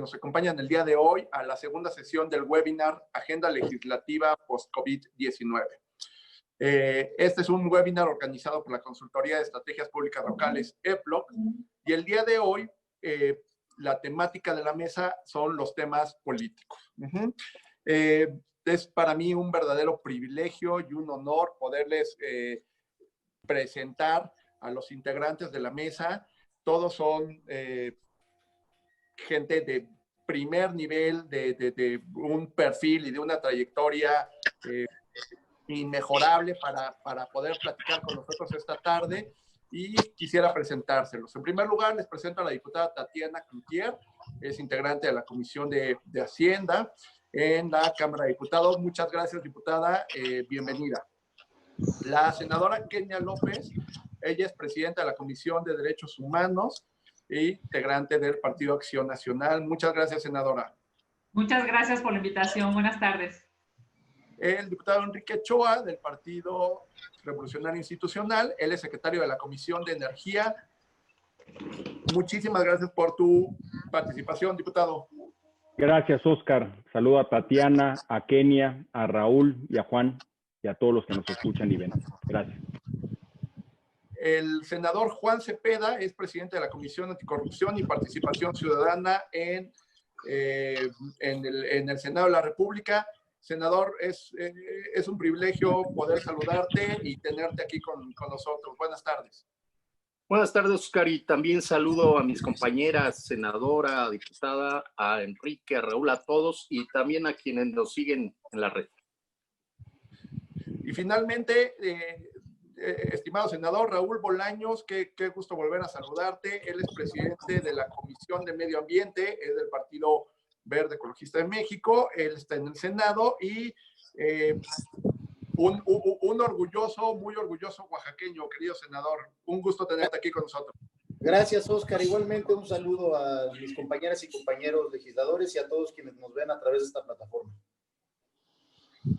Nos acompañan el día de hoy a la segunda sesión del webinar Agenda Legislativa Post-COVID-19. Este es un webinar organizado por la Consultoría de Estrategias Públicas Locales, EPLOC, y el día de hoy la temática de la mesa son los temas políticos. Es para mí un verdadero privilegio y un honor poderles presentar a los integrantes de la mesa. Todos son gente de primer nivel, de un perfil y de una trayectoria inmejorable para poder platicar con nosotros esta tarde, y quisiera presentárselos. En primer lugar, les presento a la diputada Tatiana Cloutier, es integrante de la Comisión de Hacienda en la Cámara de Diputados. Muchas gracias, diputada, bienvenida. La senadora Kenia López, ella es presidenta de la Comisión de Derechos Humanos e integrante del Partido Acción Nacional. Muchas gracias, senadora. Muchas gracias por la invitación. Buenas tardes. El diputado Enrique Choa, del Partido Revolucionario Institucional, él es secretario de la Comisión de Energía. Muchísimas gracias por tu participación, diputado. Gracias, Oscar. Saludo a Tatiana, a Kenia, a Raúl y a Juan y a todos los que nos escuchan y ven. Gracias. El senador Juan Cepeda es presidente de la Comisión Anticorrupción y Participación Ciudadana en el Senado de la República. Senador, es un privilegio poder saludarte y tenerte aquí con nosotros. Buenas tardes. Buenas tardes, Oscar, y también saludo a mis compañeras, senadora, diputada, a Enrique, a Raúl, a todos, y también a quienes nos siguen en la red. Y finalmente, estimado senador Raúl Bolaños, qué gusto volver a saludarte. Él es presidente de la Comisión de Medio Ambiente, es del Partido Verde Ecologista de México. Él está en el Senado y un orgulloso, muy orgulloso oaxaqueño, querido senador. Un gusto tenerte aquí con nosotros. Gracias, Oscar. Igualmente un saludo a mis compañeras y compañeros legisladores y a todos quienes nos ven a través de esta plataforma.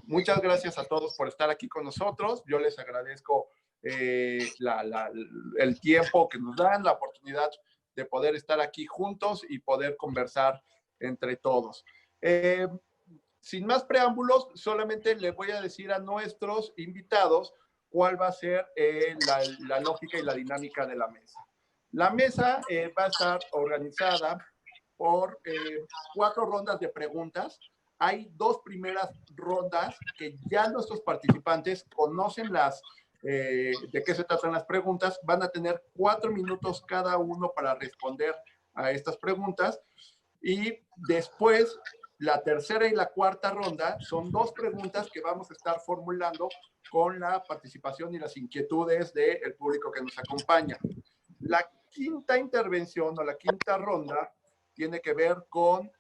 Muchas gracias a todos por estar aquí con nosotros. Yo les agradezco el tiempo que nos dan, la oportunidad de poder estar aquí juntos y poder conversar entre todos. Sin más preámbulos, solamente les voy a decir a nuestros invitados cuál va a ser la lógica y la dinámica de la mesa. La mesa va a estar organizada por 4 rondas de preguntas. Hay 2 primeras rondas que ya nuestros participantes conocen de qué se tratan las preguntas. Van a tener 4 minutos cada uno para responder a estas preguntas. Y después, la tercera y la cuarta ronda son 2 preguntas que vamos a estar formulando con la participación y las inquietudes del público que nos acompaña. La quinta intervención o la quinta ronda tiene que ver con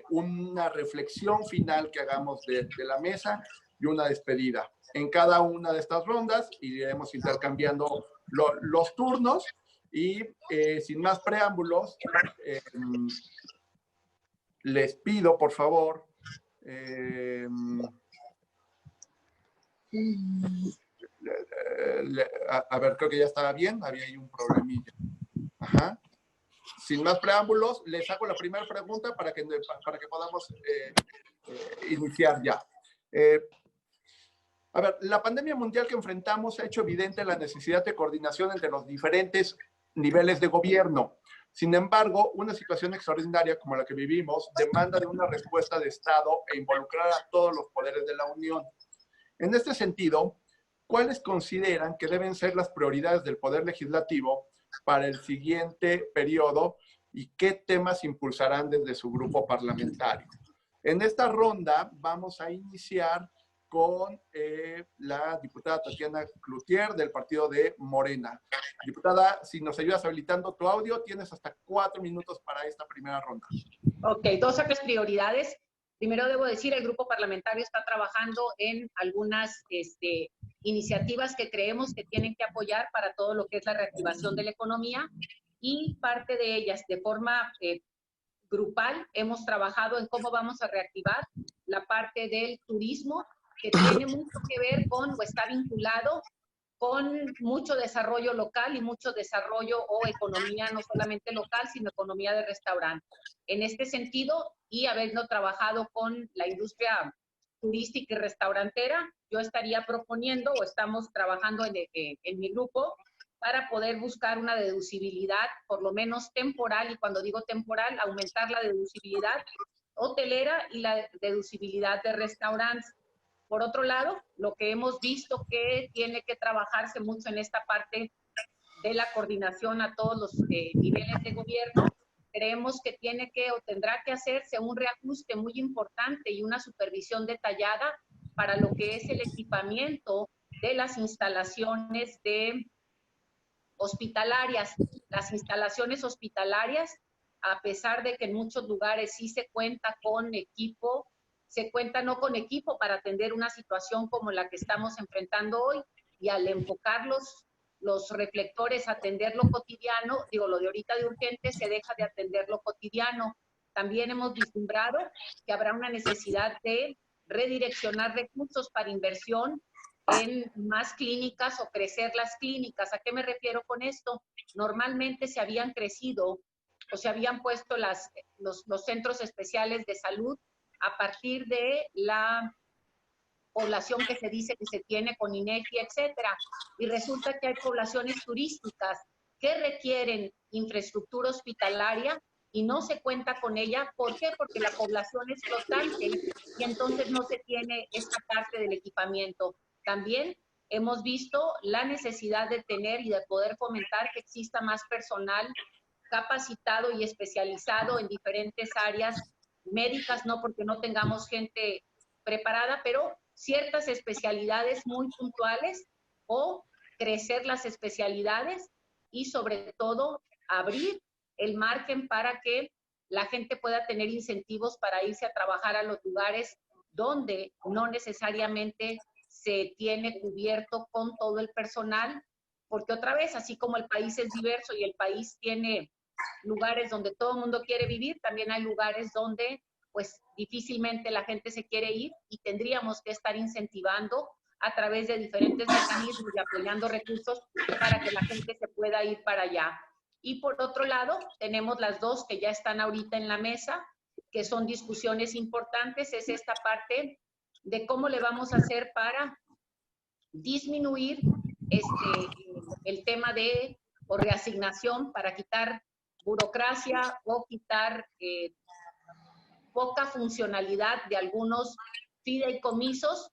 una reflexión final que hagamos de la mesa y una despedida. En cada una de estas rondas iremos intercambiando los turnos y sin más preámbulos, les pido, por favor, a ver, creo que ya estaba bien, había ahí un problemilla. Ajá. Sin más preámbulos, les hago la primera pregunta para que podamos iniciar ya. A ver, la pandemia mundial que enfrentamos ha hecho evidente la necesidad de coordinación entre los diferentes niveles de gobierno. Sin embargo, una situación extraordinaria como la que vivimos demanda de una respuesta de Estado e involucrar a todos los poderes de la Unión. En este sentido, ¿cuáles consideran que deben ser las prioridades del Poder Legislativo para el siguiente periodo y qué temas impulsarán desde su grupo parlamentario? En esta ronda vamos a iniciar con la diputada Tatiana Cloutier del partido de Morena. Diputada, si nos ayudas habilitando tu audio, tienes hasta 4 minutos para esta primera ronda. Ok, 2 son las prioridades. Primero debo decir, el grupo parlamentario está trabajando en algunas iniciativas que creemos que tienen que apoyar para todo lo que es la reactivación de la economía, y parte de ellas de forma grupal hemos trabajado en cómo vamos a reactivar la parte del turismo, que tiene mucho que ver con o está vinculado con mucho desarrollo local y mucho desarrollo o economía no solamente local, sino economía de restaurante. En este sentido, y habiendo trabajado con la industria turística y restaurantera, yo estaría proponiendo o estamos trabajando en mi grupo para poder buscar una deducibilidad, por lo menos temporal, y cuando digo temporal, aumentar la deducibilidad hotelera y la deducibilidad de restaurantes. Por otro lado, lo que hemos visto que tiene que trabajarse mucho en esta parte de la coordinación a todos los niveles de gobierno, creemos que tiene que o tendrá que hacerse un reajuste muy importante y una supervisión detallada para lo que es el equipamiento de las instalaciones hospitalarias. Las instalaciones hospitalarias, a pesar de que en muchos lugares sí se cuenta con equipo, se cuenta no con equipo para atender una situación como la que estamos enfrentando hoy, y al enfocar los reflectores a atender lo cotidiano, digo, lo de ahorita de urgente, se deja de atender lo cotidiano. También hemos vislumbrado que habrá una necesidad de redireccionar recursos para inversión en más clínicas o crecer las clínicas. ¿A qué me refiero con esto? Normalmente se habían crecido o se habían puesto los centros especiales de salud a partir de la población que se dice que se tiene con INEGI, etcétera. Y resulta que hay poblaciones turísticas que requieren infraestructura hospitalaria y no se cuenta con ella. ¿Por qué? Porque la población es flotante y entonces no se tiene esta parte del equipamiento. También hemos visto la necesidad de tener y de poder fomentar que exista más personal capacitado y especializado en diferentes áreas médicas, no porque no tengamos gente preparada, pero ciertas especialidades muy puntuales o crecer las especialidades y sobre todo abrir el margen para que la gente pueda tener incentivos para irse a trabajar a los lugares donde no necesariamente se tiene cubierto con todo el personal, porque otra vez, así como el país es diverso y el país tiene lugares donde todo el mundo quiere vivir, también hay lugares donde pues difícilmente la gente se quiere ir y tendríamos que estar incentivando a través de diferentes mecanismos y apoyando recursos para que la gente se pueda ir para allá. Y por otro lado, tenemos las dos que ya están ahorita en la mesa, que son discusiones importantes, es esta parte de cómo le vamos a hacer para disminuir el tema de o reasignación, para quitar burocracia o quitar poca funcionalidad de algunos fideicomisos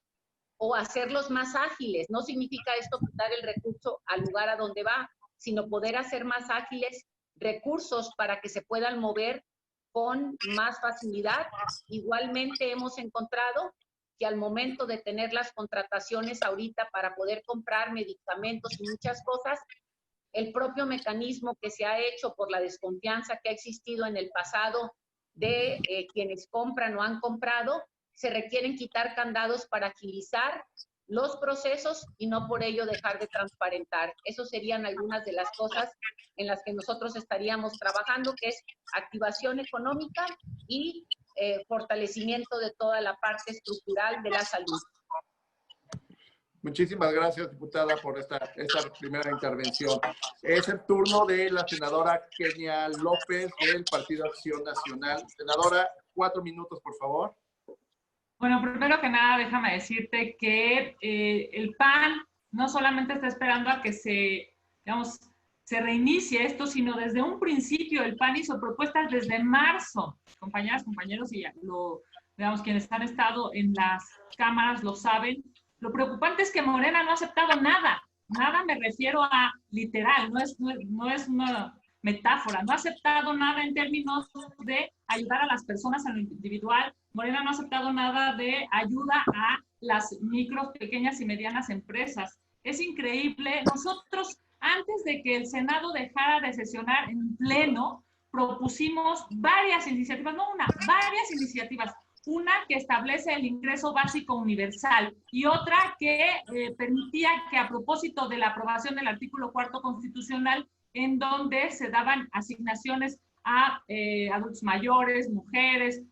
o hacerlos más ágiles. No significa esto quitar el recurso al lugar a donde va, sino poder hacer más ágiles recursos para que se puedan mover con más facilidad. Igualmente hemos encontrado que al momento de tener las contrataciones ahorita para poder comprar medicamentos y muchas cosas, el propio mecanismo que se ha hecho por la desconfianza que ha existido en el pasado de quienes compran o han comprado, se requieren quitar candados para agilizar los procesos y no por ello dejar de transparentar. Eso serían algunas de las cosas en las que nosotros estaríamos trabajando, que es activación económica y fortalecimiento de toda la parte estructural de la salud. Muchísimas gracias, diputada, por esta primera intervención. Es el turno de la senadora Kenia López del Partido Acción Nacional. Senadora, 4 minutos, por favor. Bueno, primero que nada, déjame decirte que el PAN no solamente está esperando a que se reinicie esto, sino desde un principio el PAN hizo propuestas desde marzo. Compañeras, compañeros, y quienes han estado en las cámaras lo saben. Lo preocupante es que Morena no ha aceptado nada. Nada me refiero a literal, no es una metáfora. No ha aceptado nada en términos de ayudar a las personas en lo individual. Morena no ha aceptado nada de ayuda a las micro, pequeñas y medianas empresas. Es increíble. Nosotros, antes de que el Senado dejara de sesionar en pleno, propusimos varias iniciativas, no una, varias iniciativas. Una que establece el ingreso básico universal y otra que permitía que, a propósito de la aprobación del artículo 4 constitucional, en donde se daban asignaciones a adultos mayores, mujeres,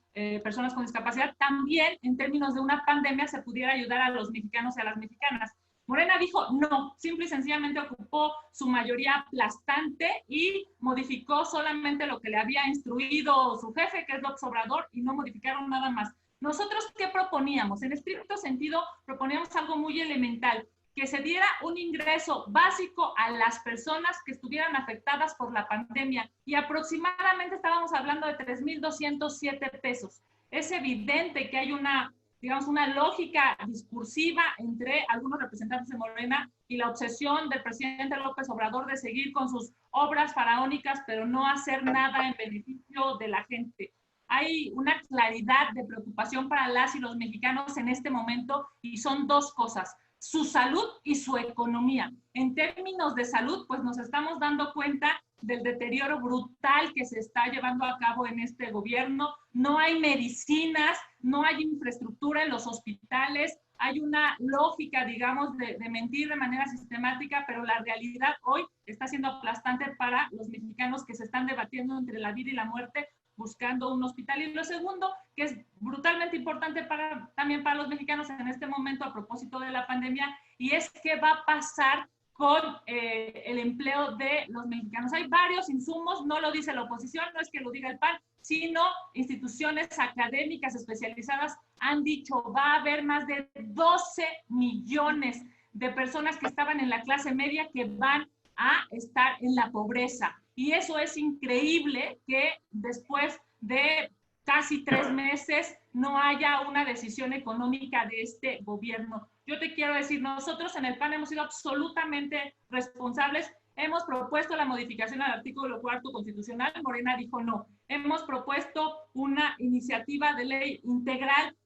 personas con discapacidad, también en términos de una pandemia se pudiera ayudar a los mexicanos y a las mexicanas. Morena dijo no, simple y sencillamente ocupó su mayoría aplastante y modificó solamente lo que le había instruido su jefe, que es López Obrador, y no modificaron nada más. ¿Nosotros qué proponíamos? En estricto sentido, proponíamos algo muy elemental, que se diera un ingreso básico a las personas que estuvieran afectadas por la pandemia, y aproximadamente estábamos hablando de 3,207 pesos. Es evidente que hay una, digamos, una lógica discursiva entre algunos representantes de Morena y la obsesión del presidente López Obrador de seguir con sus obras faraónicas, pero no hacer nada en beneficio de la gente. Hay una claridad de preocupación para las y los mexicanos en este momento, y son dos cosas: su salud y su economía. En términos de salud, pues nos estamos dando cuenta del deterioro brutal que se está llevando a cabo en este gobierno. No hay medicinas, no hay infraestructura en los hospitales, hay una lógica, digamos, de mentir de manera sistemática, pero la realidad hoy está siendo aplastante para los mexicanos que se están debatiendo entre la vida y la muerte, buscando un hospital. Y lo segundo, que es brutalmente importante también para los mexicanos en este momento a propósito de la pandemia, y es qué va a pasar con el empleo de los mexicanos. Hay varios insumos, no lo dice la oposición, no es que lo diga el PAN, sino instituciones académicas especializadas han dicho va a haber más de 12 millones de personas que estaban en la clase media que van a estar en la pobreza. Y eso es increíble, que después de casi 3 meses no haya una decisión económica de este gobierno. Yo te quiero decir, nosotros en el PAN hemos sido absolutamente responsables. Hemos propuesto la modificación al artículo 4 constitucional, Morena dijo no. Hemos propuesto una iniciativa de ley integral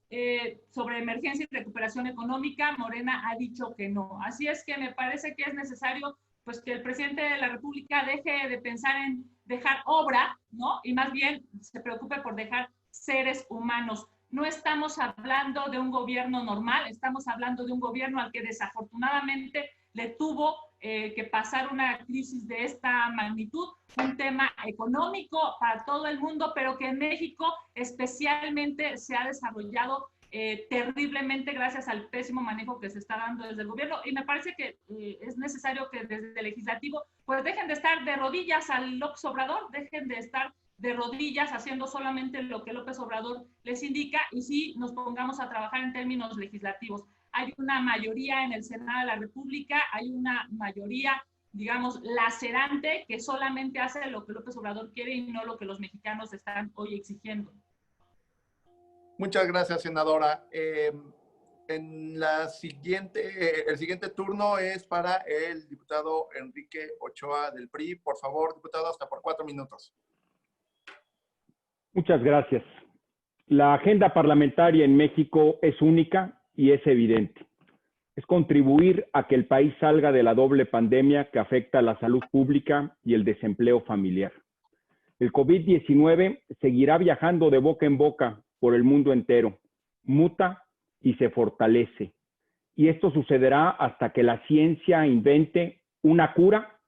sobre emergencia y recuperación económica, Morena ha dicho que no. Así es que me parece que es necesario pues que el presidente de la República deje de pensar en dejar obra, ¿no? Y más bien se preocupe por dejar seres humanos. No estamos hablando de un gobierno normal, estamos hablando de un gobierno al que desafortunadamente le tuvo que pasar una crisis de esta magnitud, un tema económico para todo el mundo, pero que en México especialmente se ha desarrollado terriblemente gracias al pésimo manejo que se está dando desde el gobierno. Y me parece que es necesario que desde el legislativo pues dejen de estar de rodillas al López Obrador, dejen de estar de rodillas haciendo solamente lo que López Obrador les indica, y sí nos pongamos a trabajar en términos legislativos. Hay una mayoría en el Senado de la República, hay una mayoría, digamos, lacerante, que solamente hace lo que López Obrador quiere y no lo que los mexicanos están hoy exigiendo. Muchas gracias, senadora. El siguiente turno es para el diputado Enrique Ochoa del PRI. Por favor, diputado, hasta por 4 minutos. Muchas gracias. La agenda parlamentaria en México es única y es evidente. Es contribuir a que el país salga de la doble pandemia que afecta a la salud pública y el desempleo familiar. El COVID-19 seguirá viajando de boca en boca por el mundo entero, muta y se fortalece. Y esto sucederá hasta que la ciencia invente una cura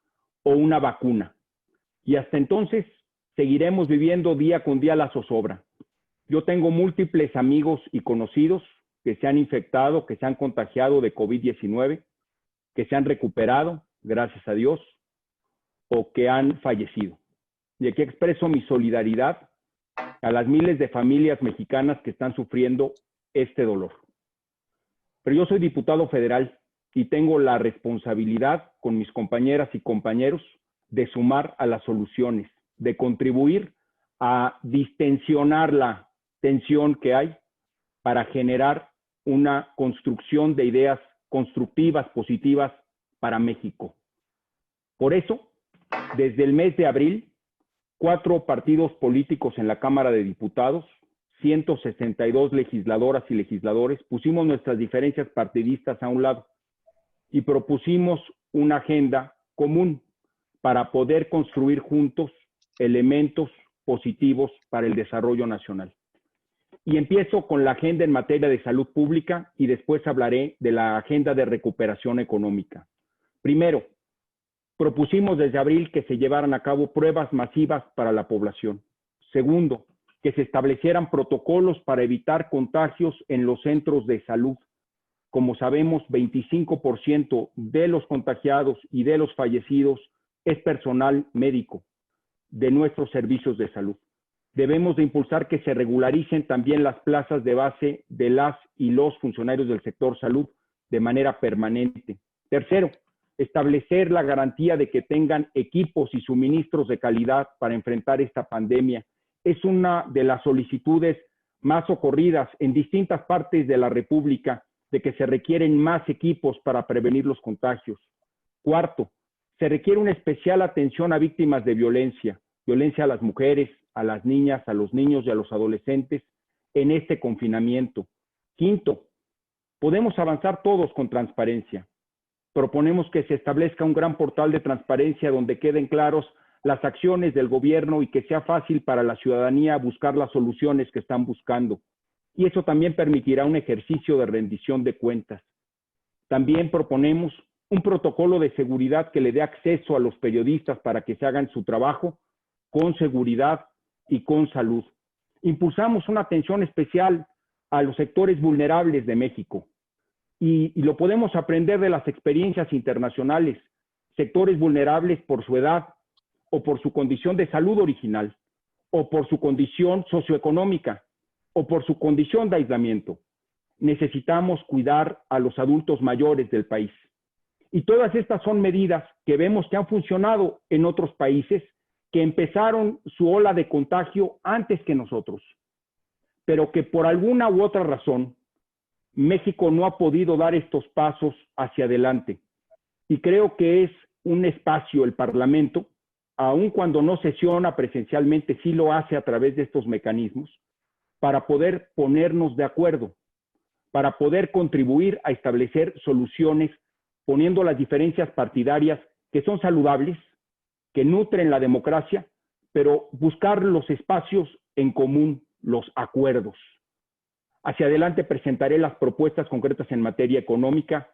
o una vacuna. Y hasta entonces seguiremos viviendo día con día la zozobra. Yo tengo múltiples amigos y conocidos que se han infectado, que se han contagiado de COVID-19, que se han recuperado, gracias a Dios, o que han fallecido. Y aquí expreso mi solidaridad a las miles de familias mexicanas que están sufriendo este dolor. Pero yo soy diputado federal y tengo la responsabilidad con mis compañeras y compañeros de sumar a las soluciones, de contribuir a distensionar la tensión que hay para generar una construcción de ideas constructivas, positivas para México. Por eso, desde el mes de abril, 4 partidos políticos en la Cámara de Diputados, 162 legisladoras y legisladores, pusimos nuestras diferencias partidistas a un lado y propusimos una agenda común para poder construir juntos elementos positivos para el desarrollo nacional. Y empiezo con la agenda en materia de salud pública y después hablaré de la agenda de recuperación económica. Primero, propusimos desde abril que se llevaran a cabo pruebas masivas para la población. Segundo, que se establecieran protocolos para evitar contagios en los centros de salud. Como sabemos, 25% de los contagiados y de los fallecidos es personal médico de nuestros servicios de salud. Debemos de impulsar que se regularicen también las plazas de base de las y los funcionarios del sector salud de manera permanente. Tercero, establecer la garantía de que tengan equipos y suministros de calidad para enfrentar esta pandemia. Es una de las solicitudes más ocurridas en distintas partes de la República, de que se requieren más equipos para prevenir los contagios. Cuarto, se requiere una especial atención a víctimas de violencia a las mujeres, a las niñas, a los niños y a los adolescentes en este confinamiento. Quinto, podemos avanzar todos con transparencia. Proponemos que se establezca un gran portal de transparencia donde queden claros las acciones del gobierno y que sea fácil para la ciudadanía buscar las soluciones que están buscando. Y eso también permitirá un ejercicio de rendición de cuentas. También proponemos un protocolo de seguridad que le dé acceso a los periodistas para que se hagan su trabajo con seguridad y con salud. Impulsamos una atención especial a los sectores vulnerables de México y lo podemos aprender de las experiencias internacionales, sectores vulnerables por su edad o por su condición de salud original o por su condición socioeconómica o por su condición de aislamiento. Necesitamos cuidar a los adultos mayores del país. Y todas estas son medidas que vemos que han funcionado en otros países que empezaron su ola de contagio antes que nosotros, pero que por alguna u otra razón México no ha podido dar estos pasos hacia adelante. Y creo que es un espacio, el Parlamento, aun cuando no sesiona presencialmente, sí lo hace a través de estos mecanismos, para poder ponernos de acuerdo, para poder contribuir a establecer soluciones, poniendo las diferencias partidarias que son saludables, que nutren la democracia, pero buscar los espacios en común, los acuerdos. Hacia adelante presentaré las propuestas concretas en materia económica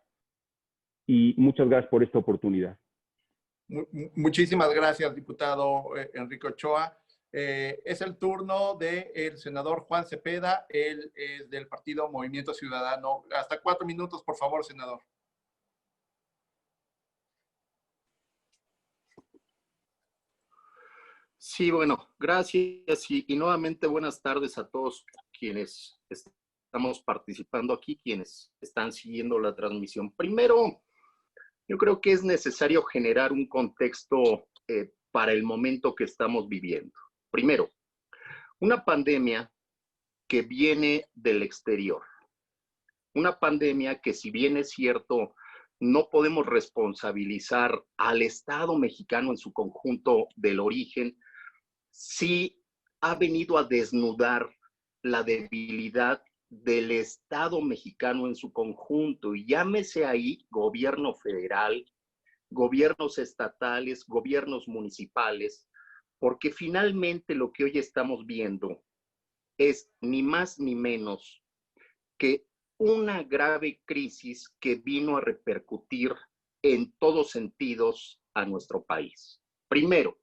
y muchas gracias por esta oportunidad. Muchísimas gracias, diputado Enrique Ochoa. Es el turno del senador Juan Cepeda, él es del partido Movimiento Ciudadano. Hasta 4 minutos, por favor, senador. Sí, bueno, gracias y nuevamente buenas tardes a todos quienes estamos participando aquí, quienes están siguiendo la transmisión. Primero, yo creo que es necesario generar un contexto para el momento que estamos viviendo. Primero, una pandemia que viene del exterior. Una pandemia que, si bien es cierto, no podemos responsabilizar al Estado mexicano en su conjunto del origen, sí ha venido a desnudar la debilidad del Estado mexicano en su conjunto, y llámese ahí gobierno federal, gobiernos estatales, gobiernos municipales, porque finalmente lo que hoy estamos viendo es ni más ni menos que una grave crisis que vino a repercutir en todos sentidos a nuestro país. Primero,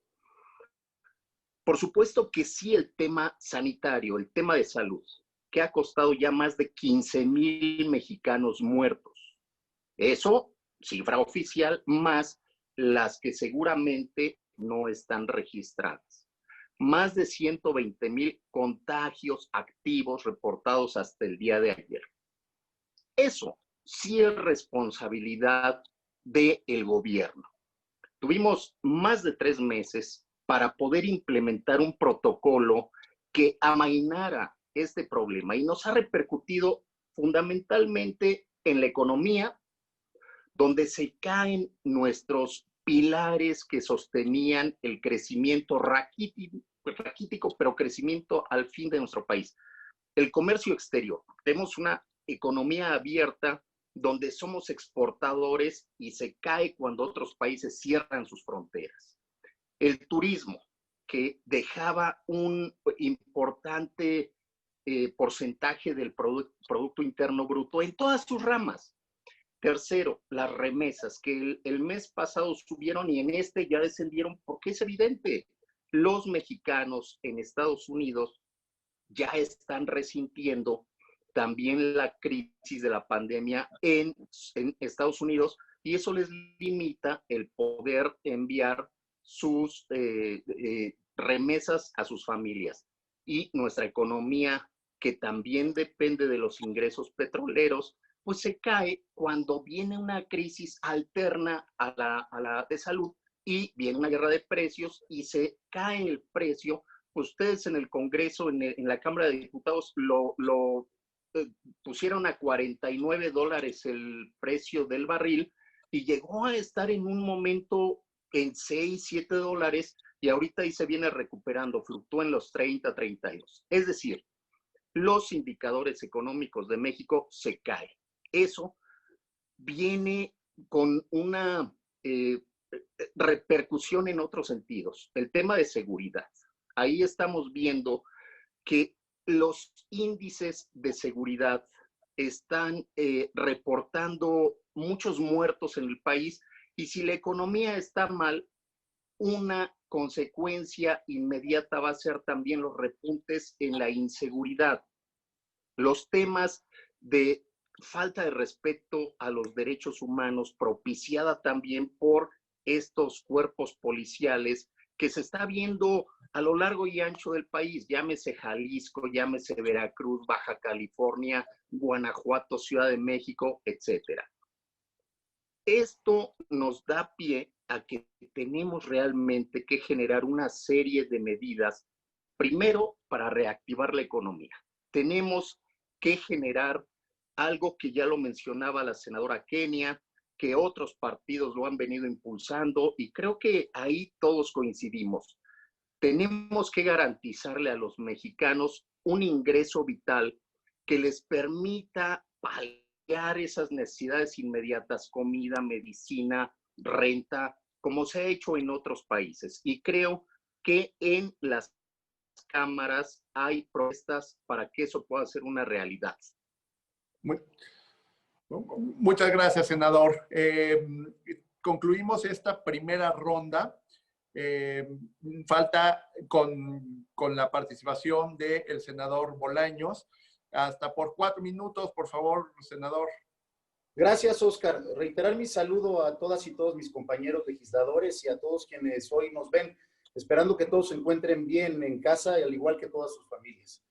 por supuesto que sí, el tema sanitario, el tema de salud, que ha costado ya más de 15,000 mexicanos muertos. Eso, cifra oficial, más las que seguramente no están registradas. Más de 120,000 contagios activos reportados hasta el día de ayer. Eso sí es responsabilidad del gobierno. Tuvimos más de 3 meses para poder implementar un protocolo que amainara este problema y nos ha repercutido fundamentalmente en la economía, donde se caen nuestros pilares que sostenían el crecimiento raquítico, pero crecimiento al fin de nuestro país. El comercio exterior. Tenemos una economía abierta donde somos exportadores y se cae cuando otros países cierran sus fronteras. El turismo, que dejaba un importante porcentaje del Producto Interno Bruto en todas sus ramas. Tercero, las remesas, que el mes pasado subieron y en este ya descendieron, porque es evidente, los mexicanos en Estados Unidos ya están resintiendo también la crisis de la pandemia en Estados Unidos, y eso les limita el poder enviar sus remesas a sus familias. Y nuestra economía, que también depende de los ingresos petroleros, pues se cae cuando viene una crisis alterna a la de salud y viene una guerra de precios y se cae el precio. Ustedes en el Congreso, en la Cámara de Diputados, lo pusieron a $49 el precio del barril y llegó a estar en un momento en $6, $7 y ahorita ahí se viene recuperando, fluctúa en los 30, 32. Es decir, los indicadores económicos de México se caen. Eso viene con una repercusión en otros sentidos. El tema de seguridad. Ahí estamos viendo que los índices de seguridad están reportando muchos muertos en el país, y si la economía está mal, una consecuencia inmediata va a ser también los repuntes en la inseguridad. Los temas de falta de respeto a los derechos humanos, propiciada también por estos cuerpos policiales que se está viendo a lo largo y ancho del país, llámese Jalisco, llámese Veracruz, Baja California, Guanajuato, Ciudad de México, etcétera. Esto nos da pie a que tenemos realmente que generar una serie de medidas, primero para reactivar la economía. Tenemos que generar algo que ya lo mencionaba la senadora Kenia, que otros partidos lo han venido impulsando, y creo que ahí todos coincidimos. Tenemos que garantizarle a los mexicanos un ingreso vital que les permita paliar esas necesidades inmediatas, comida, medicina, renta, como se ha hecho en otros países. Y creo que en las cámaras hay propuestas para que eso pueda ser una realidad. Muchas gracias, senador. Concluimos esta primera ronda. Falta con la participación del senador Bolaños. Hasta por 4 minutos, por favor, senador. Gracias, Oscar. Reiterar mi saludo a todas y todos mis compañeros legisladores y a todos quienes hoy nos ven, esperando que todos se encuentren bien en casa, al igual que todas sus familias.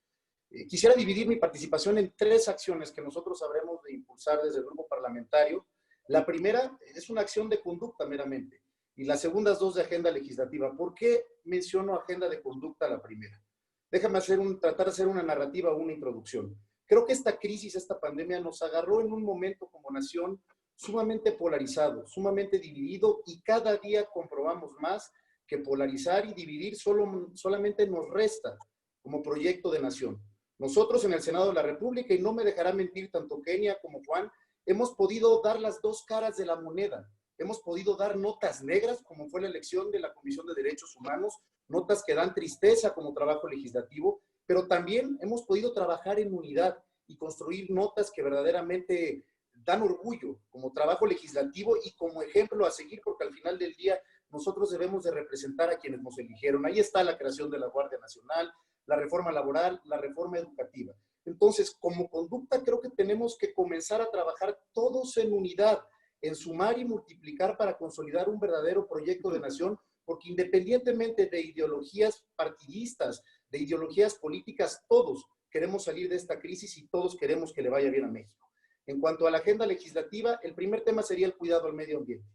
Quisiera dividir mi participación en 3 acciones que nosotros habremos de impulsar desde el grupo parlamentario. La primera es una acción de conducta meramente, y las segundas 2 de agenda legislativa. ¿Por qué menciono agenda de conducta la primera? Déjame tratar de hacer una narrativa o una introducción. Creo que esta crisis, esta pandemia, nos agarró en un momento como nación sumamente polarizado, sumamente dividido, y cada día comprobamos más que polarizar y dividir solamente nos resta como proyecto de nación. Nosotros en el Senado de la República, y no me dejará mentir tanto Kenia como Juan, hemos podido dar las 2 caras de la moneda. Hemos podido dar notas negras, como fue la elección de la Comisión de Derechos Humanos, notas que dan tristeza como trabajo legislativo, pero también hemos podido trabajar en unidad y construir notas que verdaderamente dan orgullo como trabajo legislativo y como ejemplo a seguir, porque al final del día nosotros debemos de representar a quienes nos eligieron. Ahí está la creación de la Guardia Nacional, la reforma laboral, la reforma educativa. Entonces, como conducta, creo que tenemos que comenzar a trabajar todos en unidad, en sumar y multiplicar para consolidar un verdadero proyecto de nación, porque independientemente de ideologías partidistas, de ideologías políticas, todos queremos salir de esta crisis y todos queremos que le vaya bien a México. En cuanto a la agenda legislativa, el primer tema sería el cuidado al medio ambiente.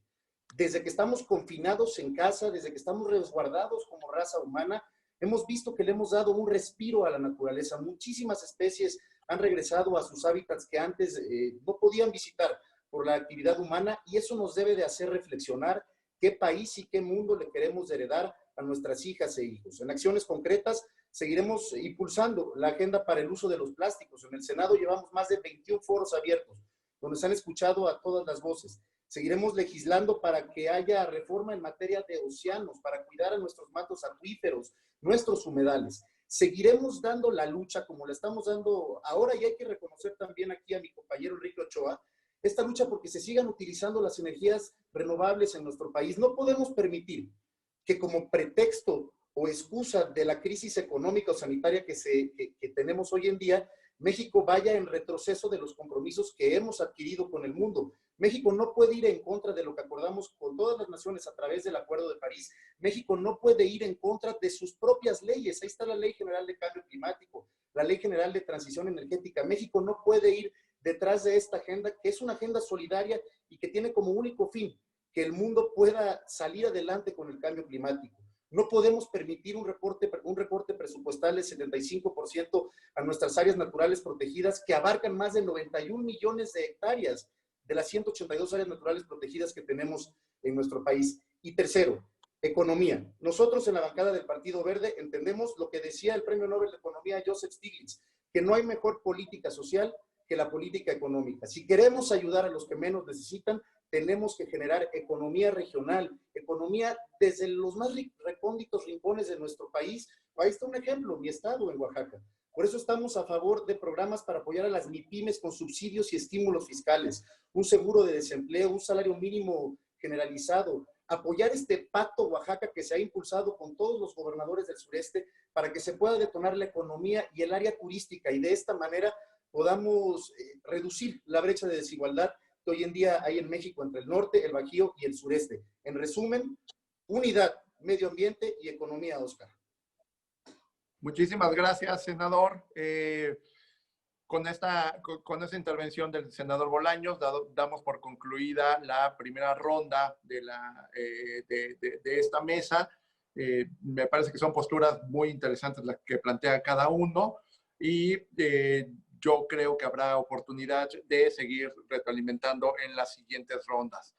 Desde que estamos confinados en casa, desde que estamos resguardados como raza humana, hemos visto que le hemos dado un respiro a la naturaleza. Muchísimas especies han regresado a sus hábitats que antes no podían visitar por la actividad humana, y eso nos debe de hacer reflexionar qué país y qué mundo le queremos heredar a nuestras hijas e hijos. En acciones concretas seguiremos impulsando la agenda para el uso de los plásticos. En el Senado llevamos más de 21 foros abiertos, donde se han escuchado a todas las voces. Seguiremos legislando para que haya reforma en materia de océanos, para cuidar a nuestros mantos acuíferos, nuestros humedales. Seguiremos dando la lucha como la estamos dando ahora, y hay que reconocer también aquí a mi compañero Enrique Ochoa, esta lucha porque se sigan utilizando las energías renovables en nuestro país. No podemos permitir que como pretexto o excusa de la crisis económica o sanitaria que tenemos hoy en día, México vaya en retroceso de los compromisos que hemos adquirido con el mundo. México no puede ir en contra de lo que acordamos con todas las naciones a través del Acuerdo de París. México no puede ir en contra de sus propias leyes. Ahí está la Ley General de Cambio Climático, la Ley General de Transición Energética. México no puede ir detrás de esta agenda, que es una agenda solidaria y que tiene como único fin que el mundo pueda salir adelante con el cambio climático. No podemos permitir un recorte presupuestal del 75% a nuestras áreas naturales protegidas, que abarcan más de 91 millones de hectáreas de las 182 áreas naturales protegidas que tenemos en nuestro país. Y tercero, economía. Nosotros en la bancada del Partido Verde entendemos lo que decía el Premio Nobel de Economía Joseph Stiglitz, que no hay mejor política social que la política económica. Si queremos ayudar a los que menos necesitan, tenemos que generar economía regional, economía desde los más recónditos rincones de nuestro país. Ahí está un ejemplo, mi estado en Oaxaca. Por eso estamos a favor de programas para apoyar a las MIPYMES con subsidios y estímulos fiscales, un seguro de desempleo, un salario mínimo generalizado, apoyar este pacto Oaxaca que se ha impulsado con todos los gobernadores del sureste para que se pueda detonar la economía y el área turística y de esta manera podamos reducir la brecha de desigualdad que hoy en día hay en México entre el norte, el Bajío y el sureste. En resumen, unidad, medio ambiente y economía, Óscar. Muchísimas gracias, senador. Con esta intervención del senador Bolaños, damos por concluida la primera ronda de esta mesa. Me parece que son posturas muy interesantes las que plantea cada uno y yo creo que habrá oportunidad de seguir retroalimentando en las siguientes rondas.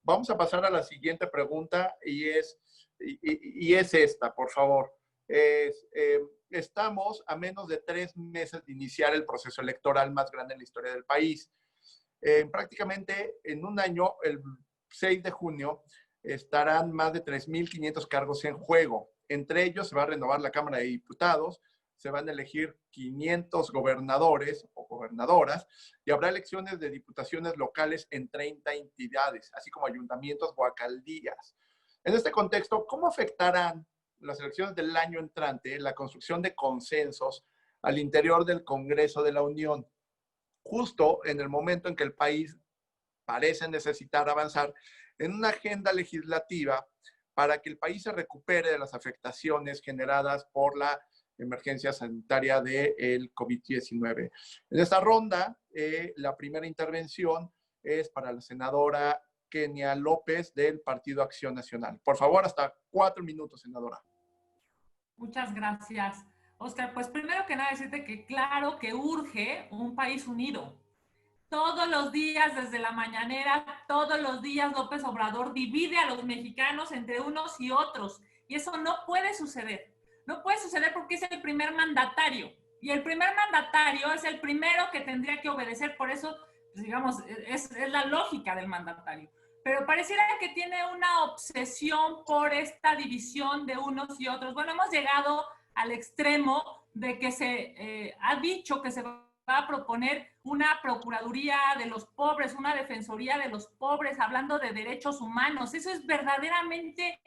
Vamos a pasar a la siguiente pregunta y es esta, por favor. Estamos a menos de 3 meses de iniciar el proceso electoral más grande en la historia del país. Prácticamente en un año, el 6 de junio, estarán más de 3.500 cargos en juego. Entre ellos se va a renovar la Cámara de Diputados, se van a elegir 500 gobernadores o gobernadoras y habrá elecciones de diputaciones locales en 30 entidades, así como ayuntamientos o alcaldías. En este contexto, ¿cómo afectarán las elecciones del año entrante la construcción de consensos al interior del Congreso de la Unión? Justo en el momento en que el país parece necesitar avanzar en una agenda legislativa para que el país se recupere de las afectaciones generadas por la emergencia sanitaria del COVID-19. En esta ronda, la primera intervención es para la senadora Kenia López del Partido Acción Nacional. Por favor, hasta 4 minutos, senadora. Muchas gracias, Óscar. Pues primero que nada decirte que claro que urge un país unido. Todos los días, desde la mañanera, todos los días López Obrador divide a los mexicanos entre unos y otros. Y eso no puede suceder. No puede suceder porque es el primer mandatario. Y el primer mandatario es el primero que tendría que obedecer. Por eso, pues, digamos, es la lógica del mandatario. Pero pareciera que tiene una obsesión por esta división de unos y otros. Bueno, hemos llegado al extremo de que se ha dicho que se va a proponer una procuraduría de los pobres, una defensoría de los pobres, hablando de derechos humanos. Eso es verdaderamente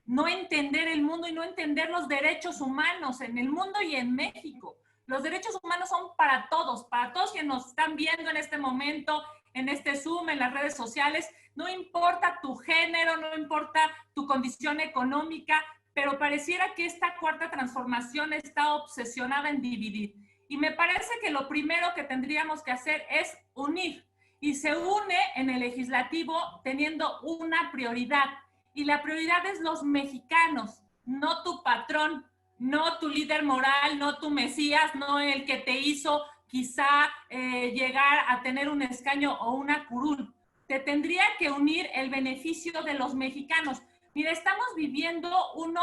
no entender el mundo y no entender los derechos humanos en el mundo y en México. Los derechos humanos son para todos quienes nos están viendo en este momento, en este Zoom, en las redes sociales. No importa tu género, no importa tu condición económica, pero pareciera que esta cuarta transformación está obsesionada en dividir. Y me parece que lo primero que tendríamos que hacer es unir. Y se une en el legislativo teniendo una prioridad. Y la prioridad es los mexicanos, no tu patrón, no tu líder moral, no tu mesías, no el que te hizo quizá llegar a tener un escaño o una curul. Te tendría que unir el beneficio de los mexicanos. Mira, estamos viviendo uno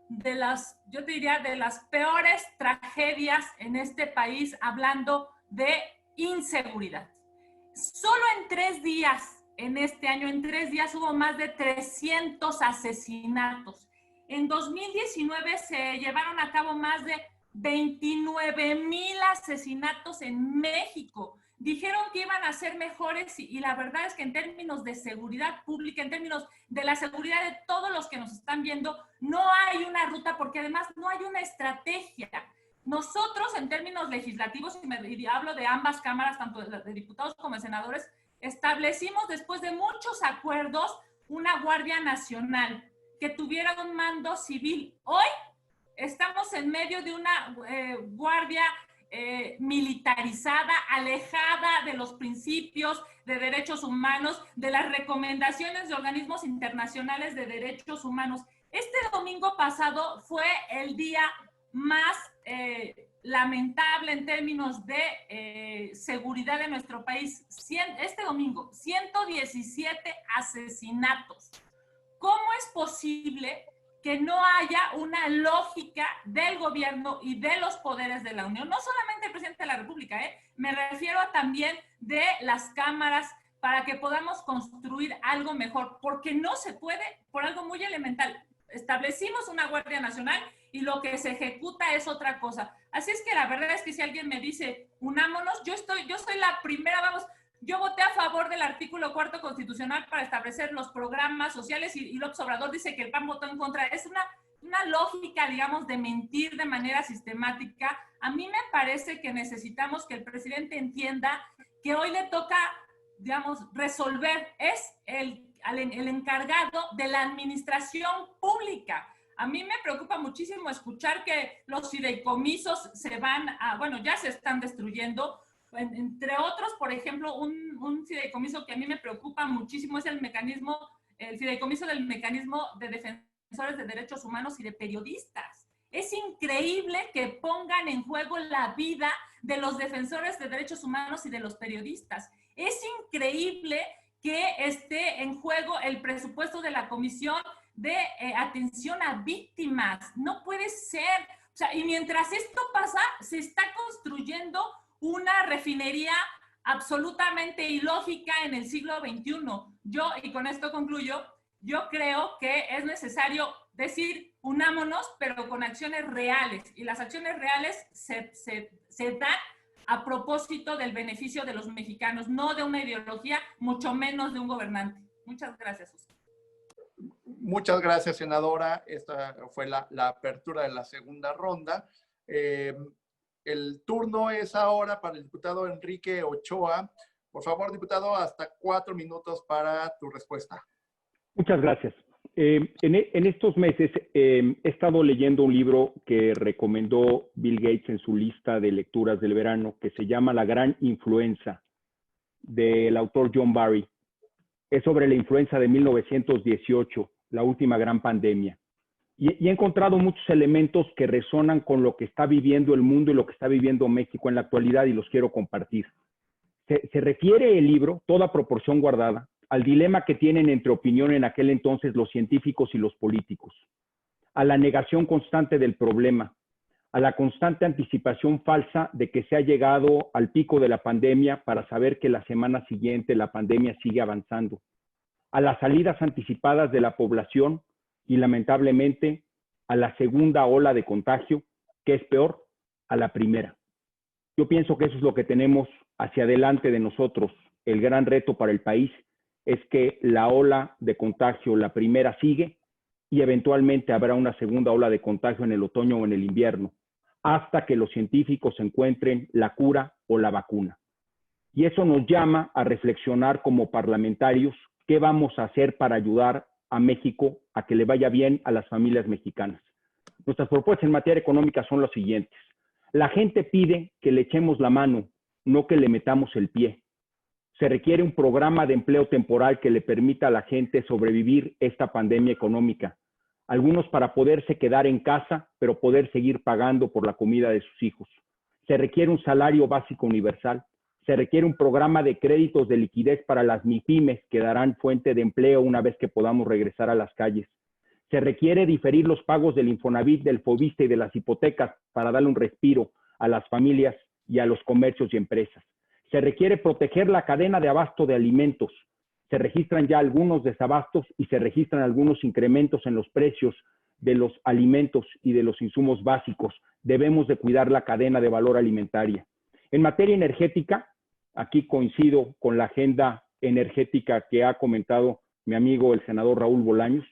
de las, yo diría, de las peores tragedias en este país, hablando de inseguridad. Solo en 3 días, en este año, en 3 días hubo más de 300 asesinatos. En 2019 se llevaron a cabo más de 29,000 asesinatos en México. Dijeron que iban a ser mejores y la verdad es que en términos de seguridad pública, en términos de la seguridad de todos los que nos están viendo, no hay una ruta porque además no hay una estrategia. nosotros en términos legislativos, y hablo de ambas cámaras, tanto de diputados como de senadores, establecimos después de muchos acuerdos una Guardia Nacional que tuviera un mando civil. Hoy estamos en medio de una guardia militarizada, alejada de los principios de derechos humanos, de las recomendaciones de organismos internacionales de derechos humanos. Este domingo pasado fue el día más lamentable en términos de seguridad de nuestro país. Este domingo, 117 asesinatos. ¿Cómo es posible que no haya una lógica del gobierno y de los poderes de la Unión? No solamente el presidente de la República, me refiero también de las cámaras, para que podamos construir algo mejor, porque no se puede, por algo muy elemental. Establecimos una Guardia Nacional y lo que se ejecuta es otra cosa. Así es que la verdad es que si alguien me dice, unámonos, yo soy la primera, yo voté a favor del artículo 4 constitucional para establecer los programas sociales y López Obrador dice que el PAN votó en contra. Es una lógica, digamos, de mentir de manera sistemática. A mí me parece que necesitamos que el presidente entienda que hoy le toca, digamos, resolver, es el encargado de la administración pública. A mí me preocupa muchísimo escuchar que los fideicomisos se van a, bueno, ya se están destruyendo. Entre otros, por ejemplo, un fideicomiso que a mí me preocupa muchísimo es el fideicomiso del mecanismo de defensores de derechos humanos y de periodistas. Es increíble que pongan en juego la vida de los defensores de derechos humanos y de los periodistas. Es increíble que esté en juego el presupuesto de la Comisión de Atención a Víctimas. No puede ser. O sea, y mientras esto pasa, se está construyendo una refinería absolutamente ilógica en el siglo XXI. Y con esto concluyo, yo creo que es necesario decir unámonos, pero con acciones reales. Y las acciones reales se dan a propósito del beneficio de los mexicanos, no de una ideología, mucho menos de un gobernante. Muchas gracias, Oscar. Muchas gracias, senadora. Esta fue la apertura de la segunda ronda. El turno es ahora para el diputado Enrique Ochoa. Por favor, diputado, hasta 4 minutos para tu respuesta. Muchas gracias. En estos meses he estado leyendo un libro que recomendó Bill Gates en su lista de lecturas del verano, que se llama La Gran Influenza, del autor John Barry. Es sobre la influenza de 1918, la última gran pandemia. Y he encontrado muchos elementos que resonan con lo que está viviendo el mundo y lo que está viviendo México en la actualidad y los quiero compartir. Se refiere el libro, toda proporción guardada, al dilema que tienen entre opinión en aquel entonces los científicos y los políticos, a la negación constante del problema, a la constante anticipación falsa de que se ha llegado al pico de la pandemia para saber que la semana siguiente la pandemia sigue avanzando, a las salidas anticipadas de la población y lamentablemente a la segunda ola de contagio, que es peor a la primera. Yo pienso que eso es lo que tenemos hacia adelante de nosotros. El gran reto para el país es que la ola de contagio, la primera, sigue y eventualmente habrá una segunda ola de contagio en el otoño o en el invierno, hasta que los científicos encuentren la cura o la vacuna. Y eso nos llama a reflexionar como parlamentarios qué vamos a hacer para ayudar a México a que le vaya bien a las familias mexicanas. Nuestras propuestas en materia económica son las siguientes. La gente pide que le echemos la mano, no que le metamos el pie. Se requiere un programa de empleo temporal que le permita a la gente sobrevivir esta pandemia económica. Algunos para poderse quedar en casa, pero poder seguir pagando por la comida de sus hijos. Se requiere un salario básico universal. Se requiere un programa de créditos de liquidez para las MIPYMES que darán fuente de empleo una vez que podamos regresar a las calles. Se requiere diferir los pagos del Infonavit, del Fobiste y de las hipotecas para darle un respiro a las familias y a los comercios y empresas. Se requiere proteger la cadena de abasto de alimentos. Se registran ya algunos desabastos y se registran algunos incrementos en los precios de los alimentos y de los insumos básicos. Debemos de cuidar la cadena de valor alimentaria. En materia energética, aquí coincido con la agenda energética que ha comentado mi amigo el senador Raúl Bolaños.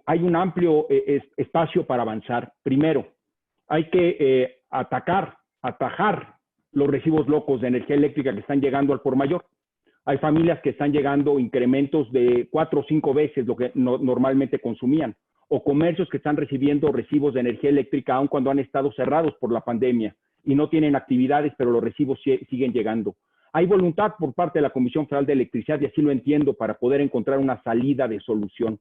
Hay un amplio espacio para avanzar. Primero, hay que atajar los recibos locos de energía eléctrica que están llegando al por mayor. Hay familias que están llegando incrementos de 4 o 5 veces lo que normalmente consumían, o comercios que están recibiendo recibos de energía eléctrica aun cuando han estado cerrados por la pandemia y no tienen actividades, pero los recibos siguen llegando. Hay voluntad por parte de la Comisión Federal de Electricidad, y así lo entiendo, para poder encontrar una salida de solución.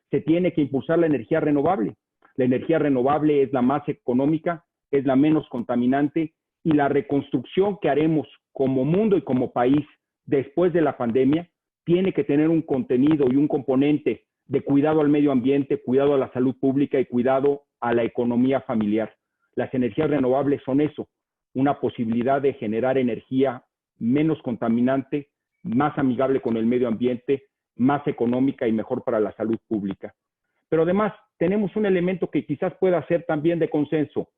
Se tiene que impulsar la energía renovable. La energía renovable es la más económica, es la menos contaminante, y la reconstrucción que haremos como mundo y como país después de la pandemia tiene que tener un contenido y un componente de cuidado al medio ambiente, cuidado a la salud pública y cuidado a la economía familiar. Las energías renovables son eso, una posibilidad de generar energía menos contaminante, más amigable con el medio ambiente, más económica y mejor para la salud pública. Pero además tenemos un elemento que quizás pueda ser también de consenso.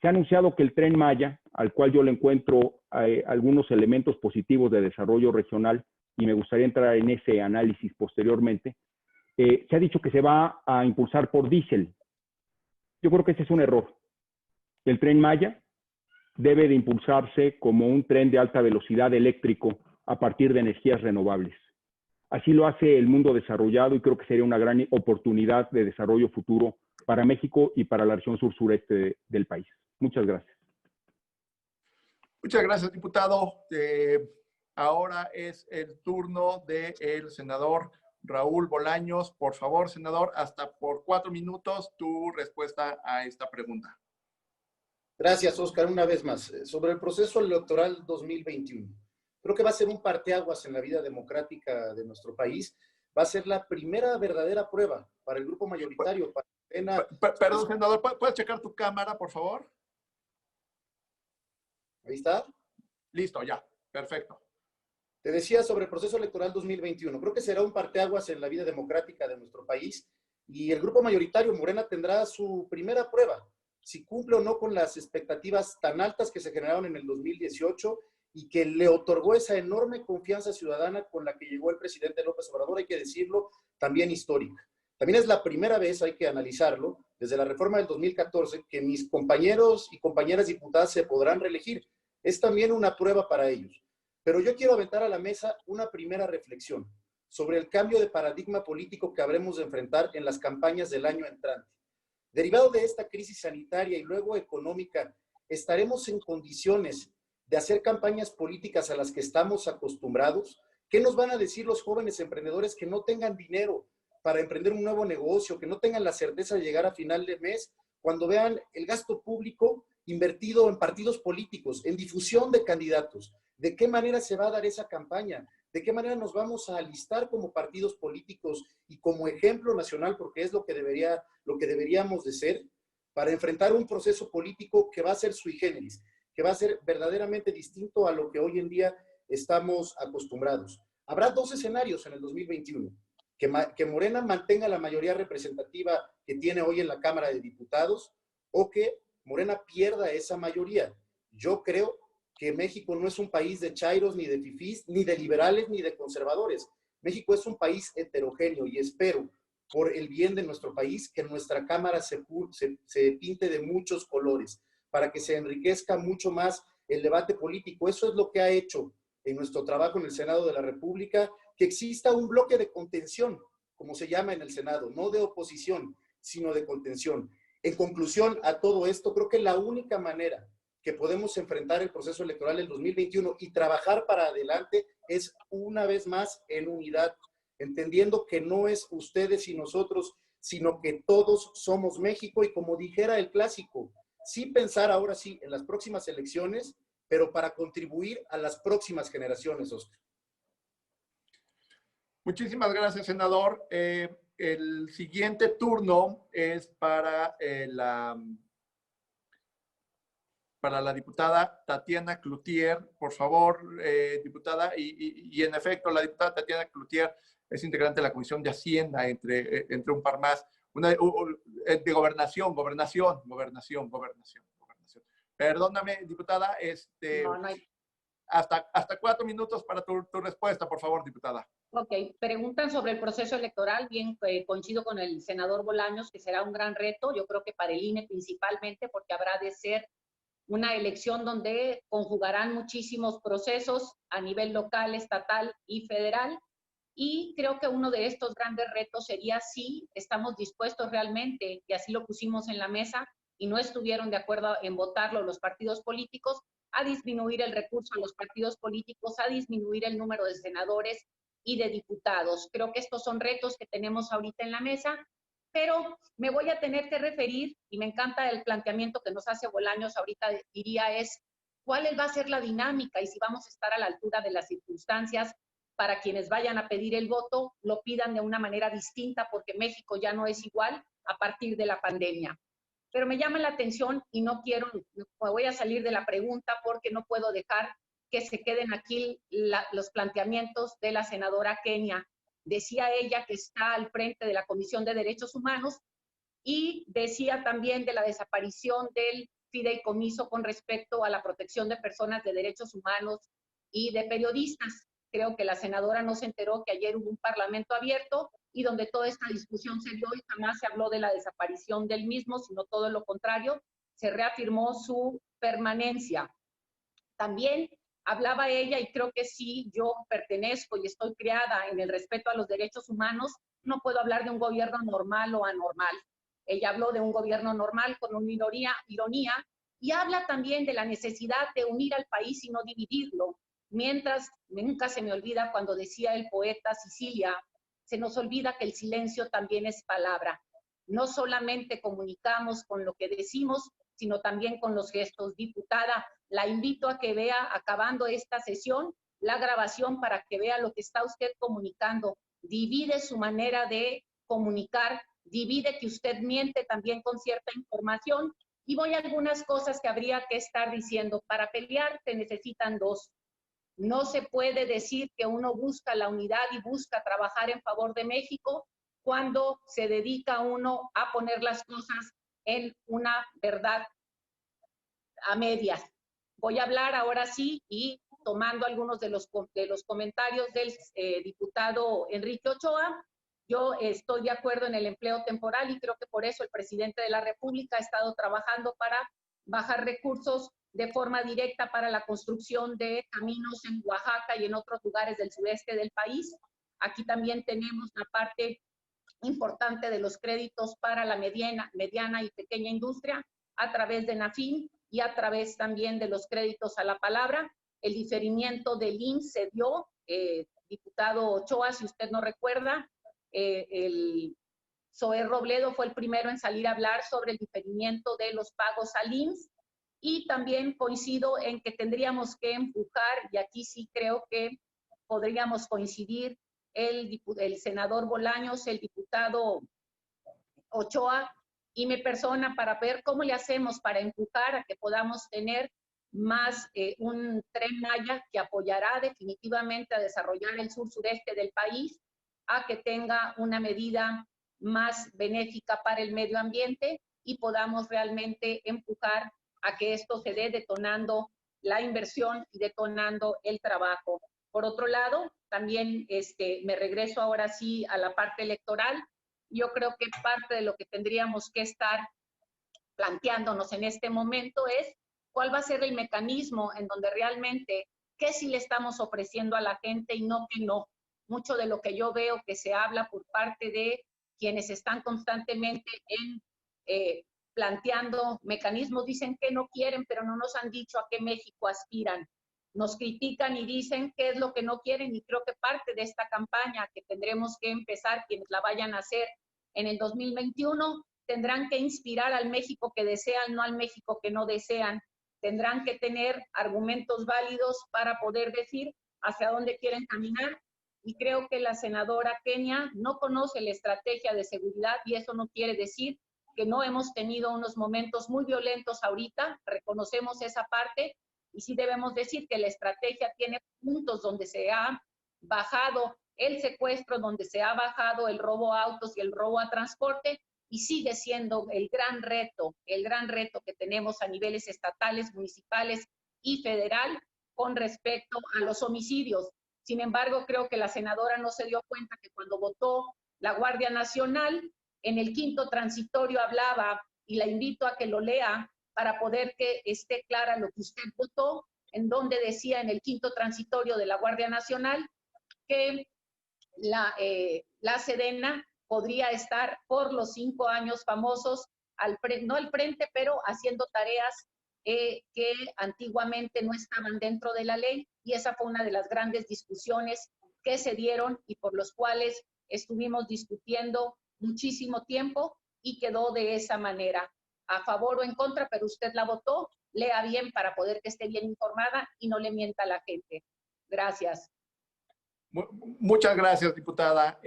Se ha anunciado que el Tren Maya, al cual yo le encuentro algunos elementos positivos de desarrollo regional, y me gustaría entrar en ese análisis posteriormente, se ha dicho que se va a impulsar por diésel. Yo creo que ese es un error. El Tren Maya debe de impulsarse como un tren de alta velocidad eléctrico a partir de energías renovables. Así lo hace el mundo desarrollado, y creo que sería una gran oportunidad de desarrollo futuro para México y para la región sur-sureste del país. Muchas gracias. Muchas gracias, diputado. Ahora es el turno del senador Raúl Bolaños. Por favor, senador, hasta por 4 minutos tu respuesta a esta pregunta. Gracias, Óscar, una vez más. Sobre el proceso electoral 2021. Creo que va a ser un parteaguas en la vida democrática de nuestro país. Va a ser la primera verdadera prueba para el grupo mayoritario. Perdón, senador, ¿puedes checar tu cámara, por favor? Ahí está. Listo, ya. Perfecto. Te decía sobre el proceso electoral 2021. Creo que será un parteaguas en la vida democrática de nuestro país, y el grupo mayoritario, Morena, tendrá su primera prueba, si cumple o no con las expectativas tan altas que se generaron en el 2018 y que le otorgó esa enorme confianza ciudadana con la que llegó el presidente López Obrador, hay que decirlo, también histórica. También es la primera vez, hay que analizarlo, desde la reforma del 2014, que mis compañeros y compañeras diputadas se podrán reelegir. Es también una prueba para ellos. Pero yo quiero aventar a la mesa una primera reflexión sobre el cambio de paradigma político que habremos de enfrentar en las campañas del año entrante. Derivado de esta crisis sanitaria y luego económica, ¿estaremos en condiciones de hacer campañas políticas a las que estamos acostumbrados? ¿Qué nos van a decir los jóvenes emprendedores que no tengan dinero para emprender un nuevo negocio, que no tengan la certeza de llegar a final de mes, cuando vean el gasto público invertido en partidos políticos, en difusión de candidatos? ¿De qué manera se va a dar esa campaña? ¿De qué manera nos vamos a alistar como partidos políticos y como ejemplo nacional, porque es lo que deberíamos de ser, para enfrentar un proceso político que va a ser sui generis, que va a ser verdaderamente distinto a lo que hoy en día estamos acostumbrados? Habrá 2 escenarios en el 2021. Que Morena mantenga la mayoría representativa que tiene hoy en la Cámara de Diputados, o que Morena pierda esa mayoría. Yo creo que México no es un país de chairos, ni de fifís, ni de liberales, ni de conservadores. México es un país heterogéneo, y espero, por el bien de nuestro país, que nuestra Cámara se pinte de muchos colores, para que se enriquezca mucho más el debate político. Eso es lo que ha hecho en nuestro trabajo en el Senado de la República, que exista un bloque de contención, como se llama en el Senado, no de oposición, sino de contención. En conclusión a todo esto, creo que la única manera que podemos enfrentar el proceso electoral del 2021 y trabajar para adelante es, una vez más, en unidad, entendiendo que no es ustedes y nosotros, sino que todos somos México, y como dijera el clásico, sí pensar ahora sí en las próximas elecciones, pero para contribuir a las próximas generaciones, Óscar. Muchísimas gracias, senador. El siguiente turno es para la diputada Tatiana Cloutier. Por favor, diputada, y en efecto, la diputada Tatiana Cloutier es integrante de la Comisión de Hacienda, entre un par más, de Gobernación. Perdóname, diputada, No hay... hasta 4 minutos para tu respuesta, por favor, diputada. Ok, preguntan sobre el proceso electoral. Bien, coincido con el senador Bolaños que será un gran reto, yo creo que para el INE principalmente, porque habrá de ser una elección donde conjugarán muchísimos procesos a nivel local, estatal y federal. Y creo que uno de estos grandes retos sería si estamos dispuestos realmente, y así lo pusimos en la mesa, y no estuvieron de acuerdo en votarlo los partidos políticos, a disminuir el recurso a los partidos políticos, a disminuir el número de senadores y de diputados. Creo que estos son retos que tenemos ahorita en la mesa, pero me voy a tener que referir, y me encanta el planteamiento que nos hace Bolaños ahorita, diría es, ¿cuál va a ser la dinámica y si vamos a estar a la altura de las circunstancias para quienes vayan a pedir el voto, lo pidan de una manera distinta porque México ya no es igual a partir de la pandemia? Pero me llama la atención y no quiero, me voy a salir de la pregunta porque no puedo dejar que se queden aquí los planteamientos de la senadora Kenia. Decía ella que está al frente de la Comisión de Derechos Humanos y decía también de la desaparición del fideicomiso con respecto a la protección de personas de derechos humanos y de periodistas. Creo que la senadora no se enteró que ayer hubo un parlamento abierto y donde toda esta discusión se dio y jamás se habló de la desaparición del mismo, sino todo lo contrario, se reafirmó su permanencia. También hablaba ella, y creo que sí, yo pertenezco y estoy criada en el respeto a los derechos humanos, no puedo hablar de un gobierno normal o anormal. Ella habló de un gobierno normal con una ironía, y habla también de la necesidad de unir al país y no dividirlo. Mientras, nunca se me olvida cuando decía el poeta Sicilia, se nos olvida que el silencio también es palabra. No solamente comunicamos con lo que decimos, sino también con los gestos. Diputada, la invito a que vea, acabando esta sesión, la grabación para que vea lo que está usted comunicando. Divide su manera de comunicar, divide que usted miente también con cierta información, y voy a algunas cosas que habría que estar diciendo. Para pelear se necesitan dos. No se puede decir que uno busca la unidad y busca trabajar en favor de México cuando se dedica uno a poner las cosas en una verdad a medias. Voy a hablar ahora sí, y tomando algunos de los comentarios del diputado Enrique Ochoa. Yo estoy de acuerdo en el empleo temporal y creo que por eso el presidente de la República ha estado trabajando para bajar recursos de forma directa para la construcción de caminos en Oaxaca y en otros lugares del sureste del país. Aquí también tenemos la parte importante de los créditos para la mediana y pequeña industria a través de NAFIN y a través también de los créditos a la palabra. El diferimiento del IMSS se dio, diputado Ochoa, si usted no recuerda, el Zoé Robledo fue el primero en salir a hablar sobre el diferimiento de los pagos al IMSS. Y también coincido en que tendríamos que empujar, y aquí sí creo que podríamos coincidir, el senador Bolaños, el diputado Ochoa y mi persona, para ver cómo le hacemos para empujar a que podamos tener más un Tren Maya que apoyará definitivamente a desarrollar el sur-sureste del país, a que tenga una medida más benéfica para el medio ambiente y podamos realmente empujar a que esto se dé detonando la inversión y detonando el trabajo. Por otro lado, también me regreso ahora sí a la parte electoral. Yo creo que parte de lo que tendríamos que estar planteándonos en este momento es cuál va a ser el mecanismo en donde realmente qué sí le estamos ofreciendo a la gente y no que no. Mucho de lo que yo veo que se habla por parte de quienes están constantemente planteando mecanismos, dicen que no quieren, pero no nos han dicho a qué México aspiran. Nos critican y dicen qué es lo que no quieren, y creo que parte de esta campaña que tendremos que empezar, quienes la vayan a hacer en el 2021, tendrán que inspirar al México que desean, no al México que no desean. Tendrán que tener argumentos válidos para poder decir hacia dónde quieren caminar, y creo que la senadora Kenia no conoce la estrategia de seguridad, y eso no quiere decir que no hemos tenido unos momentos muy violentos ahorita, reconocemos esa parte, y sí debemos decir que la estrategia tiene puntos donde se ha bajado el secuestro, donde se ha bajado el robo a autos y el robo a transporte, y sigue siendo el gran reto que tenemos a niveles estatales, municipales y federal con respecto a los homicidios. Sin embargo, creo que la senadora no se dio cuenta que cuando votó la Guardia Nacional, en el quinto transitorio hablaba, y la invito a que lo lea, para poder que esté clara lo que usted votó, en donde decía en el quinto transitorio de la Guardia Nacional que la Sedena podría estar por los 5 años famosos, no al frente, pero haciendo tareas que antiguamente no estaban dentro de la ley, y esa fue una de las grandes discusiones que se dieron y por los cuales estuvimos discutiendo muchísimo tiempo y quedó de esa manera, a favor o en contra, pero usted la votó, lea bien para poder que esté bien informada y no le mienta a la gente. Gracias. Muchas gracias, diputada.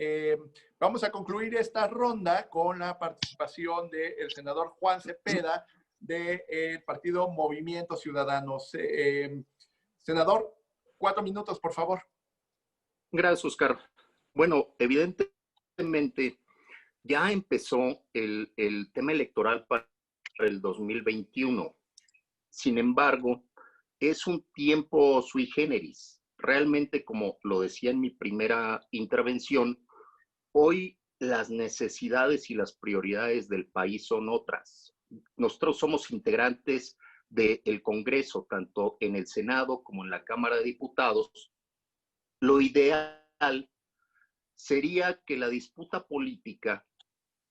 Vamos a concluir esta ronda con la participación del senador Juan Cepeda del partido Movimiento Ciudadanos. Senador, 4 minutos, por favor. Gracias, Oscar. Bueno, evidentemente ya empezó el tema electoral para el 2021. Sin embargo, es un tiempo sui generis. Realmente, como lo decía en mi primera intervención, hoy las necesidades y las prioridades del país son otras. Nosotros somos integrantes del Congreso, tanto en el Senado como en la Cámara de Diputados. Lo ideal sería que la disputa política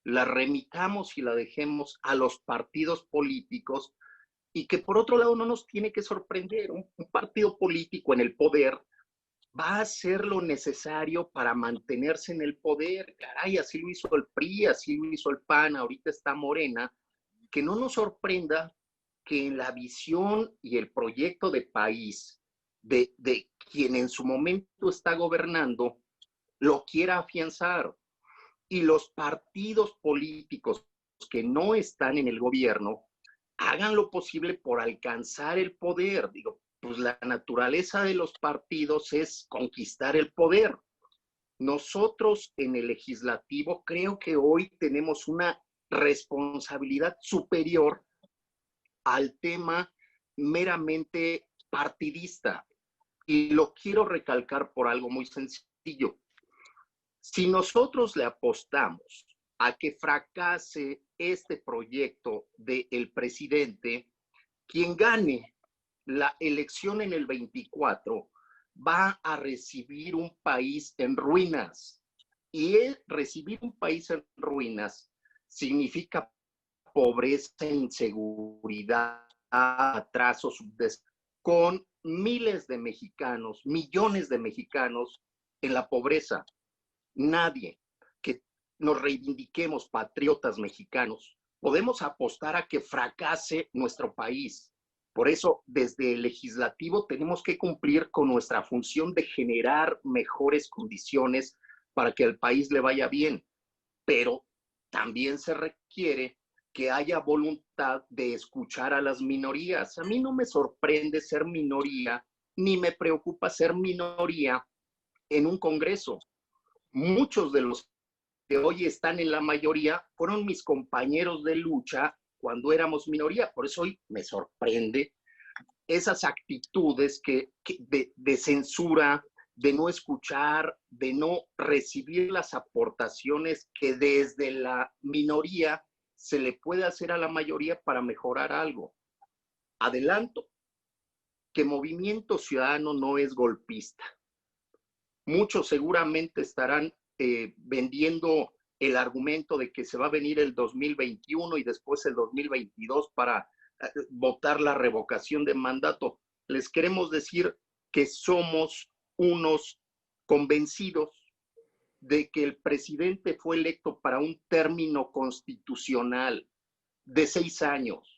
la remitamos y la dejemos a los partidos políticos, y que por otro lado no nos tiene que sorprender. Un partido político en el poder va a hacer lo necesario para mantenerse en el poder. Caray, así lo hizo el PRI, así lo hizo el PAN, ahorita está Morena. Que no nos sorprenda que en la visión y el proyecto de país de quien en su momento está gobernando lo quiera afianzar. Y los partidos políticos que no están en el gobierno hagan lo posible por alcanzar el poder. Digo, pues la naturaleza de los partidos es conquistar el poder. Nosotros en el legislativo creo que hoy tenemos una responsabilidad superior al tema meramente partidista. Y lo quiero recalcar por algo muy sencillo. Si nosotros le apostamos a que fracase este proyecto del presidente, quien gane la elección en el 24 va a recibir un país en ruinas. Y recibir un país en ruinas significa pobreza, inseguridad, atrasos, con miles de mexicanos, millones de mexicanos en la pobreza. Nadie que nos reivindiquemos patriotas mexicanos podemos apostar a que fracase nuestro país. Por eso, desde el legislativo tenemos que cumplir con nuestra función de generar mejores condiciones para que al país le vaya bien. Pero también se requiere que haya voluntad de escuchar a las minorías. A mí no me sorprende ser minoría, ni me preocupa ser minoría en un Congreso. Muchos de los que hoy están en la mayoría fueron mis compañeros de lucha cuando éramos minoría. Por eso hoy me sorprende esas actitudes de censura, de no escuchar, de no recibir las aportaciones que desde la minoría se le puede hacer a la mayoría para mejorar algo. Adelanto que Movimiento Ciudadano no es golpista. Muchos seguramente estarán vendiendo el argumento de que se va a venir el 2021 y después el 2022 para votar la revocación de mandato. Les queremos decir que somos unos convencidos de que el presidente fue electo para un término constitucional de 6 años,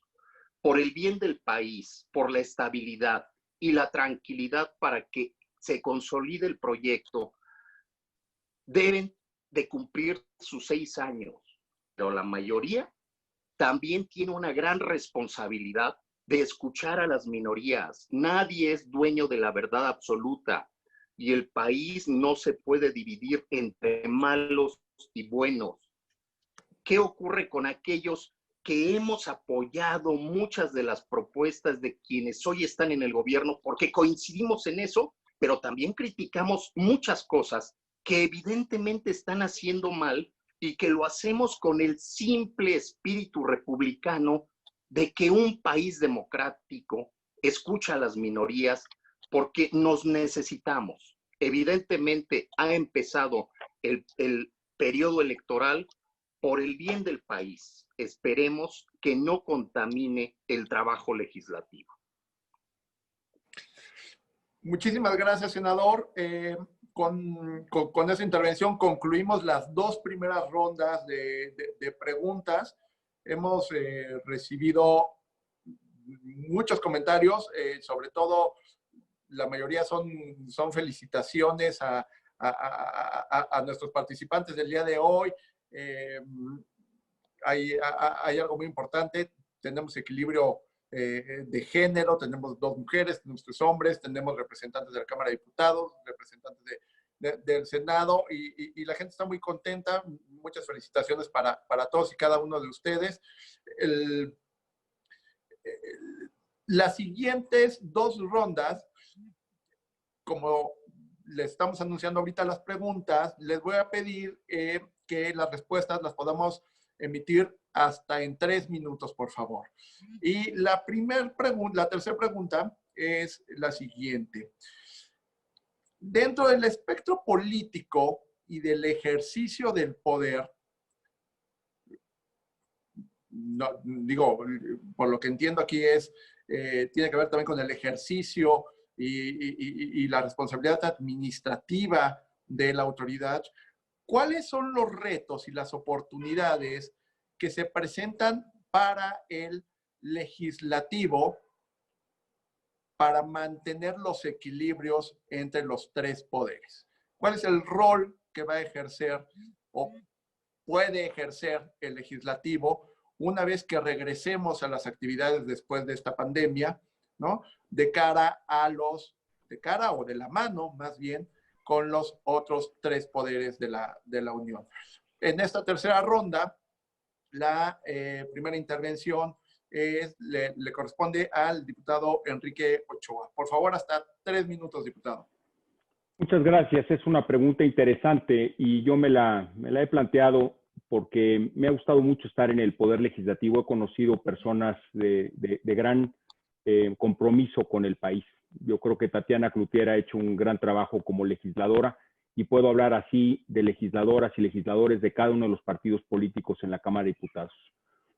por el bien del país, por la estabilidad y la tranquilidad para que se consolide el proyecto. Deben de cumplir sus 6 años, pero la mayoría también tiene una gran responsabilidad de escuchar a las minorías. Nadie es dueño de la verdad absoluta y el país no se puede dividir entre malos y buenos. ¿Qué ocurre con aquellos que hemos apoyado muchas de las propuestas de quienes hoy están en el gobierno porque coincidimos en eso, pero también criticamos muchas cosas que evidentemente están haciendo mal y que lo hacemos con el simple espíritu republicano de que un país democrático escucha a las minorías porque nos necesitamos. Evidentemente ha empezado el periodo electoral por el bien del país. Esperemos que no contamine el trabajo legislativo. Muchísimas gracias, senador. Con esa intervención concluimos las dos primeras rondas de preguntas. Hemos recibido muchos comentarios, sobre todo la mayoría son felicitaciones a nuestros participantes del día de hoy. Hay algo muy importante, tenemos equilibrio de género, tenemos 2 mujeres, tenemos 3 hombres, tenemos representantes de la Cámara de Diputados, representantes del Senado, y la gente está muy contenta. Muchas felicitaciones para todos y cada uno de ustedes. Las siguientes 2 rondas, como les estamos anunciando ahorita las preguntas, les voy a pedir que las respuestas las podamos emitir hasta en 3 minutos, por favor. Y la tercera pregunta es la siguiente. Dentro del espectro político y del ejercicio del poder, no, digo, por lo que entiendo aquí tiene que ver también con el ejercicio y la responsabilidad administrativa de la autoridad. ¿Cuáles son los retos y las oportunidades que se presentan para el legislativo para mantener los equilibrios entre los 3 poderes? ¿Cuál es el rol que va a ejercer o puede ejercer el legislativo una vez que regresemos a las actividades después de esta pandemia, ¿no? De cara o de la mano, más bien, con los otros 3 poderes de la Unión? En esta tercera ronda, la primera intervención le corresponde al diputado Enrique Ochoa. Por favor, hasta 3 minutos, diputado. Muchas gracias. Es una pregunta interesante y yo me la he planteado porque me ha gustado mucho estar en el Poder Legislativo. He conocido personas de gran compromiso con el país. Yo creo que Tatiana Cloutier ha hecho un gran trabajo como legisladora y puedo hablar así de legisladoras y legisladores de cada uno de los partidos políticos en la Cámara de Diputados.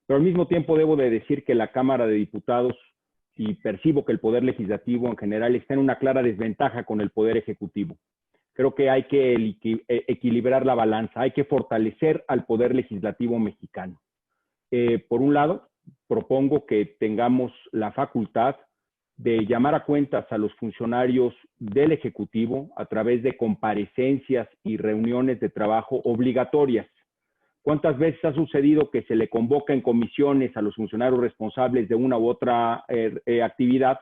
Pero al mismo tiempo debo de decir que la Cámara de Diputados, y percibo que el Poder Legislativo en general está en una clara desventaja con el Poder Ejecutivo. Creo que hay que equilibrar la balanza, hay que fortalecer al Poder Legislativo mexicano. Por un lado, propongo que tengamos la facultad de llamar a cuentas a los funcionarios del Ejecutivo a través de comparecencias y reuniones de trabajo obligatorias. ¿Cuántas veces ha sucedido que se le convoca en comisiones a los funcionarios responsables de una u otra actividad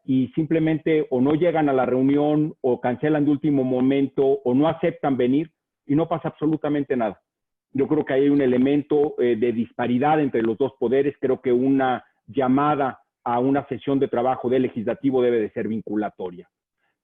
y simplemente o no llegan a la reunión o cancelan de último momento o no aceptan venir y no pasa absolutamente nada? Yo creo que hay un elemento de disparidad entre los 2 poderes. Creo que una llamada a una sesión de trabajo del legislativo debe de ser vinculatoria.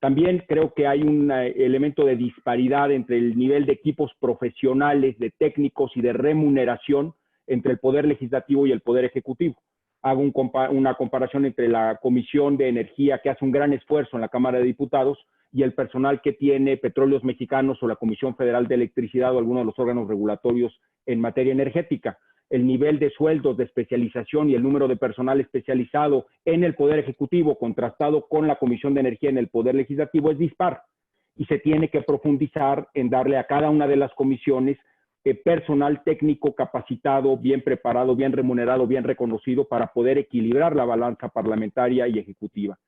También creo que hay un elemento de disparidad entre el nivel de equipos profesionales, de técnicos y de remuneración entre el Poder Legislativo y el Poder Ejecutivo. Hago una comparación entre la Comisión de Energía, que hace un gran esfuerzo en la Cámara de Diputados, y el personal que tiene Petróleos Mexicanos o la Comisión Federal de Electricidad o alguno de los órganos regulatorios en materia energética. El nivel de sueldos, de especialización y el número de personal especializado en el Poder Ejecutivo contrastado con la Comisión de Energía en el Poder Legislativo es dispar y se tiene que profundizar en darle a cada una de las comisiones personal técnico capacitado, bien preparado, bien remunerado, bien reconocido para poder equilibrar la balanza parlamentaria y ejecutiva.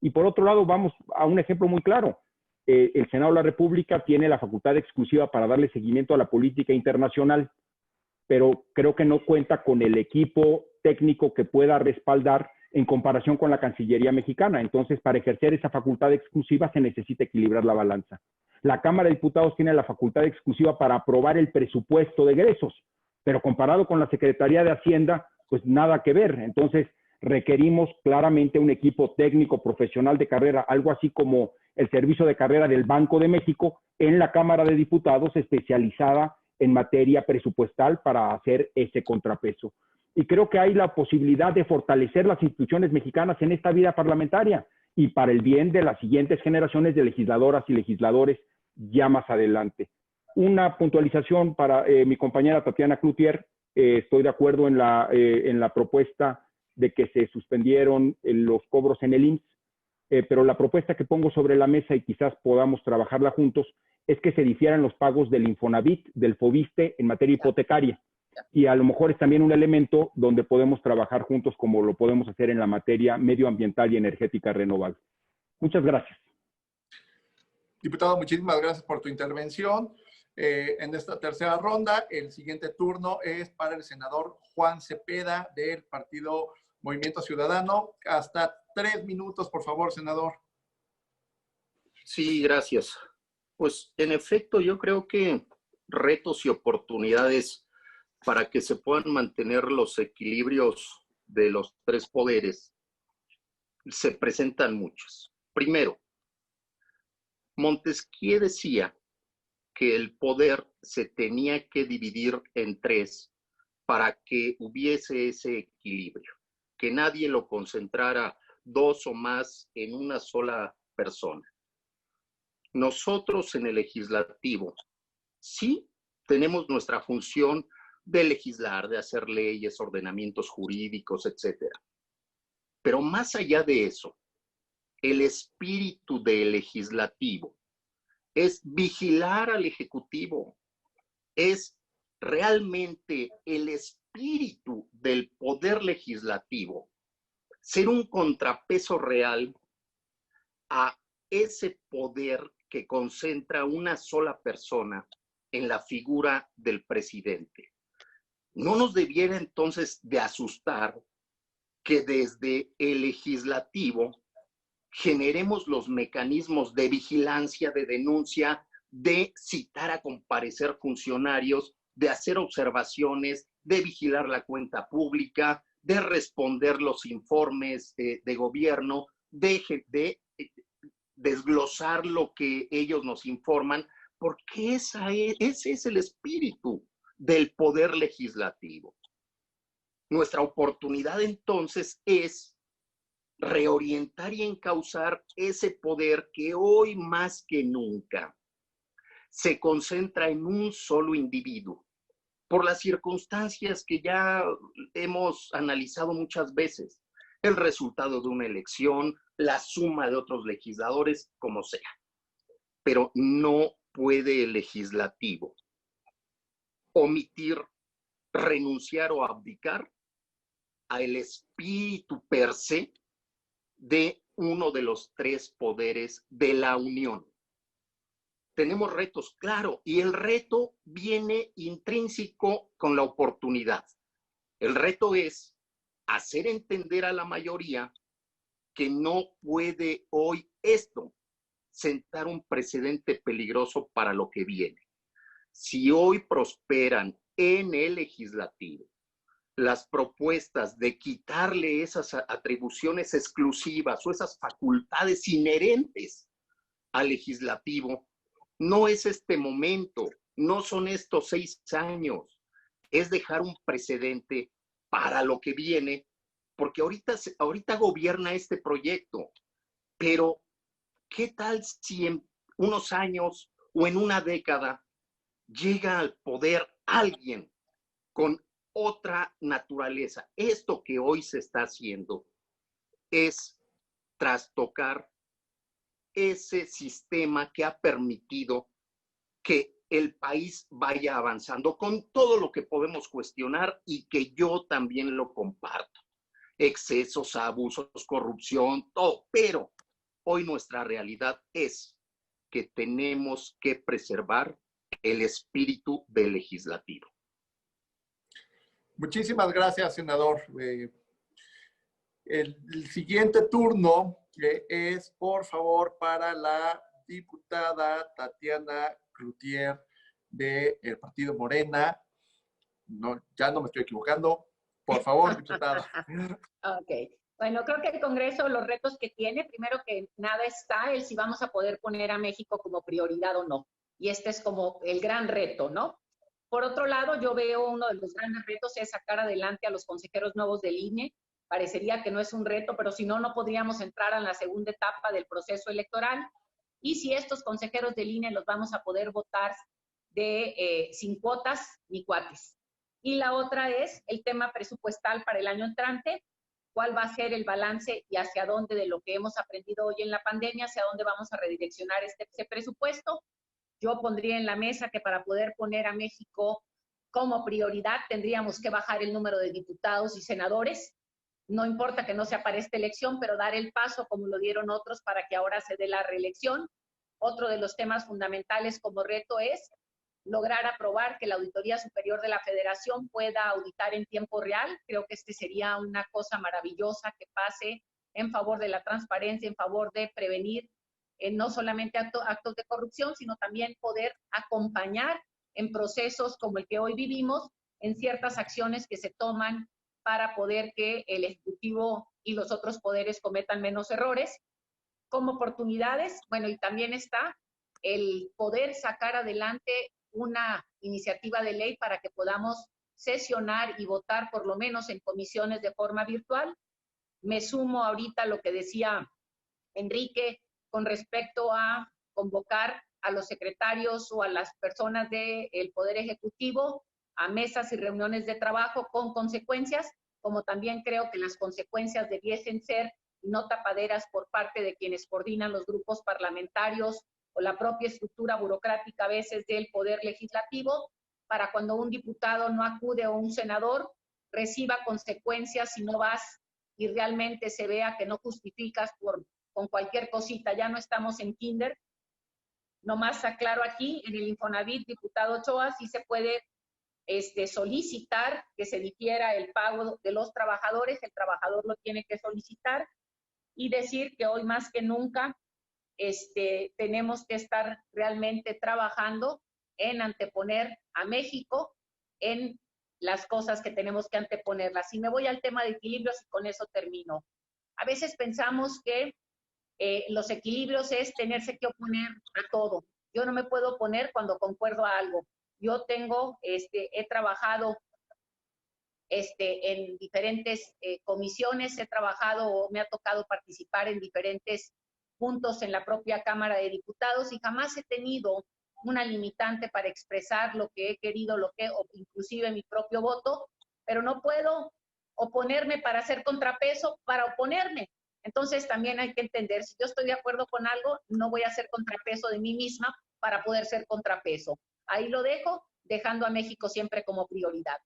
Y por otro lado, vamos a un ejemplo muy claro. El Senado de la República tiene la facultad exclusiva para darle seguimiento a la política internacional, pero creo que no cuenta con el equipo técnico que pueda respaldar en comparación con la Cancillería mexicana. Entonces, para ejercer esa facultad exclusiva se necesita equilibrar la balanza. La Cámara de Diputados tiene la facultad exclusiva para aprobar el presupuesto de egresos, pero comparado con la Secretaría de Hacienda, pues nada que ver. Entonces, requerimos claramente un equipo técnico profesional de carrera, algo así como el servicio de carrera del Banco de México en la Cámara de Diputados, especializada en materia presupuestal para hacer ese contrapeso. y creo que hay la posibilidad de fortalecer las instituciones mexicanas en esta vida parlamentaria y para el bien de las siguientes generaciones de legisladoras y legisladores ya más adelante. Una puntualización para mi compañera Tatiana Cloutier. Estoy de acuerdo en la propuesta de que se suspendieron los cobros en el IMSS, pero la propuesta que pongo sobre la mesa y quizás podamos trabajarla juntos es que se difieran los pagos del Infonavit, del Fobiste en materia hipotecaria. Y a lo mejor es también un elemento donde podemos trabajar juntos como lo podemos hacer en la materia medioambiental y energética renovable. Muchas gracias. Diputado, muchísimas gracias por tu intervención. En esta tercera ronda, el siguiente turno es para el senador Juan Cepeda del Partido Movimiento Ciudadano. Hasta 3 minutos, por favor, senador. Sí, gracias. Pues en efecto, yo creo que retos y oportunidades para que se puedan mantener los equilibrios de los 3 poderes se presentan muchos. Primero, Montesquieu decía que el poder se tenía que dividir en 3 para que hubiese ese equilibrio, que nadie lo concentrara 2 o más en una sola persona. Nosotros en el legislativo sí tenemos nuestra función de legislar, de hacer leyes, ordenamientos jurídicos, etcétera. Pero más allá de eso, el espíritu del legislativo es vigilar al ejecutivo, es realmente el espíritu del poder legislativo, ser un contrapeso real a ese poder que concentra una sola persona en la figura del presidente. No nos debiera entonces de asustar que desde el legislativo generemos los mecanismos de vigilancia, de denuncia, de citar a comparecer funcionarios, de hacer observaciones, de vigilar la cuenta pública, de responder los informes de gobierno, de desglosar lo que ellos nos informan, porque ese es el espíritu del poder legislativo. Nuestra oportunidad entonces es reorientar y encauzar ese poder que hoy más que nunca se concentra en un solo individuo, por las circunstancias que ya hemos analizado muchas veces, el resultado de una elección, la suma de otros legisladores, como sea. Pero no puede el legislativo omitir, renunciar o abdicar al espíritu per se de uno de los 3 poderes de la Unión. Tenemos retos, claro, y el reto viene intrínseco con la oportunidad. El reto es hacer entender a la mayoría que no puede hoy esto sentar un precedente peligroso para lo que viene. Si hoy prosperan en el legislativo las propuestas de quitarle esas atribuciones exclusivas o esas facultades inherentes al legislativo, no es este momento, no son estos 6 años, es dejar un precedente para lo que viene, porque ahorita gobierna este proyecto, pero ¿qué tal si en unos años o en una década llega al poder alguien con otra naturaleza? Esto que hoy se está haciendo es trastocar ese sistema que ha permitido que el país vaya avanzando con todo lo que podemos cuestionar y que yo también lo comparto. Excesos, abusos, corrupción, todo. Pero hoy nuestra realidad es que tenemos que preservar el espíritu del legislativo. Muchísimas gracias, senador. El siguiente turno es, por favor, para la diputada Tatiana Cloutier del Partido Morena. No, ya no me estoy equivocando. Por favor, diputada. Ok. Bueno, creo que el Congreso, los retos que tiene, primero que nada está el si vamos a poder poner a México como prioridad o no. Y este es como el gran reto, ¿no? Por otro lado, yo veo uno de los grandes retos es sacar adelante a los consejeros nuevos del INE. Parecería que no es un reto, pero si no, no podríamos entrar en la segunda etapa del proceso electoral. Y si estos consejeros del INE los vamos a poder votar sin cuotas ni cuates. Y la otra es el tema presupuestal para el año entrante. ¿Cuál va a ser el balance y hacia dónde de lo que hemos aprendido hoy en la pandemia, hacia dónde vamos a redireccionar ese presupuesto? Yo pondría en la mesa que para poder poner a México como prioridad tendríamos que bajar el número de diputados y senadores. No importa que no sea para esta elección, pero dar el paso como lo dieron otros para que ahora se dé la reelección. Otro de los temas fundamentales como reto es lograr aprobar que la Auditoría Superior de la Federación pueda auditar en tiempo real. Creo que este sería una cosa maravillosa que pase en favor de la transparencia, en favor de prevenir no solamente actos de corrupción, sino también poder acompañar en procesos como el que hoy vivimos, en ciertas acciones que se toman para poder que el Ejecutivo y los otros poderes cometan menos errores. Como oportunidades, bueno, y también está el poder sacar adelante una iniciativa de ley para que podamos sesionar y votar por lo menos en comisiones de forma virtual. Me sumo ahorita a lo que decía Enrique con respecto a convocar a los secretarios o a las personas del Poder Ejecutivo a mesas y reuniones de trabajo con consecuencias, como también creo que las consecuencias debiesen ser no tapaderas por parte de quienes coordinan los grupos parlamentarios o la propia estructura burocrática a veces del Poder Legislativo, para cuando un diputado no acude o un senador reciba consecuencias si no vas y realmente se vea que no justificas con cualquier cosita. Ya no estamos en kinder. Nomás aclaro aquí, en el Infonavit, diputado Ochoa, sí se puede solicitar que se difiera el pago de los trabajadores, el trabajador lo tiene que solicitar, y decir que hoy más que nunca tenemos que estar realmente trabajando en anteponer a México en las cosas que tenemos que anteponerlas. Y me voy al tema de equilibrios y con eso termino. A veces pensamos que los equilibrios es tenerse que oponer a todo. Yo no me puedo oponer cuando concuerdo a algo. Yo he trabajado en diferentes comisiones, he trabajado o me ha tocado participar en diferentes puntos en la propia Cámara de Diputados y jamás he tenido una limitante para expresar lo que he querido, o inclusive mi propio voto, pero no puedo oponerme para hacer contrapeso, para oponerme. Entonces también hay que entender, si yo estoy de acuerdo con algo, no voy a hacer contrapeso de mí misma para poder ser contrapeso. Ahí lo dejo, dejando a México siempre como prioridad.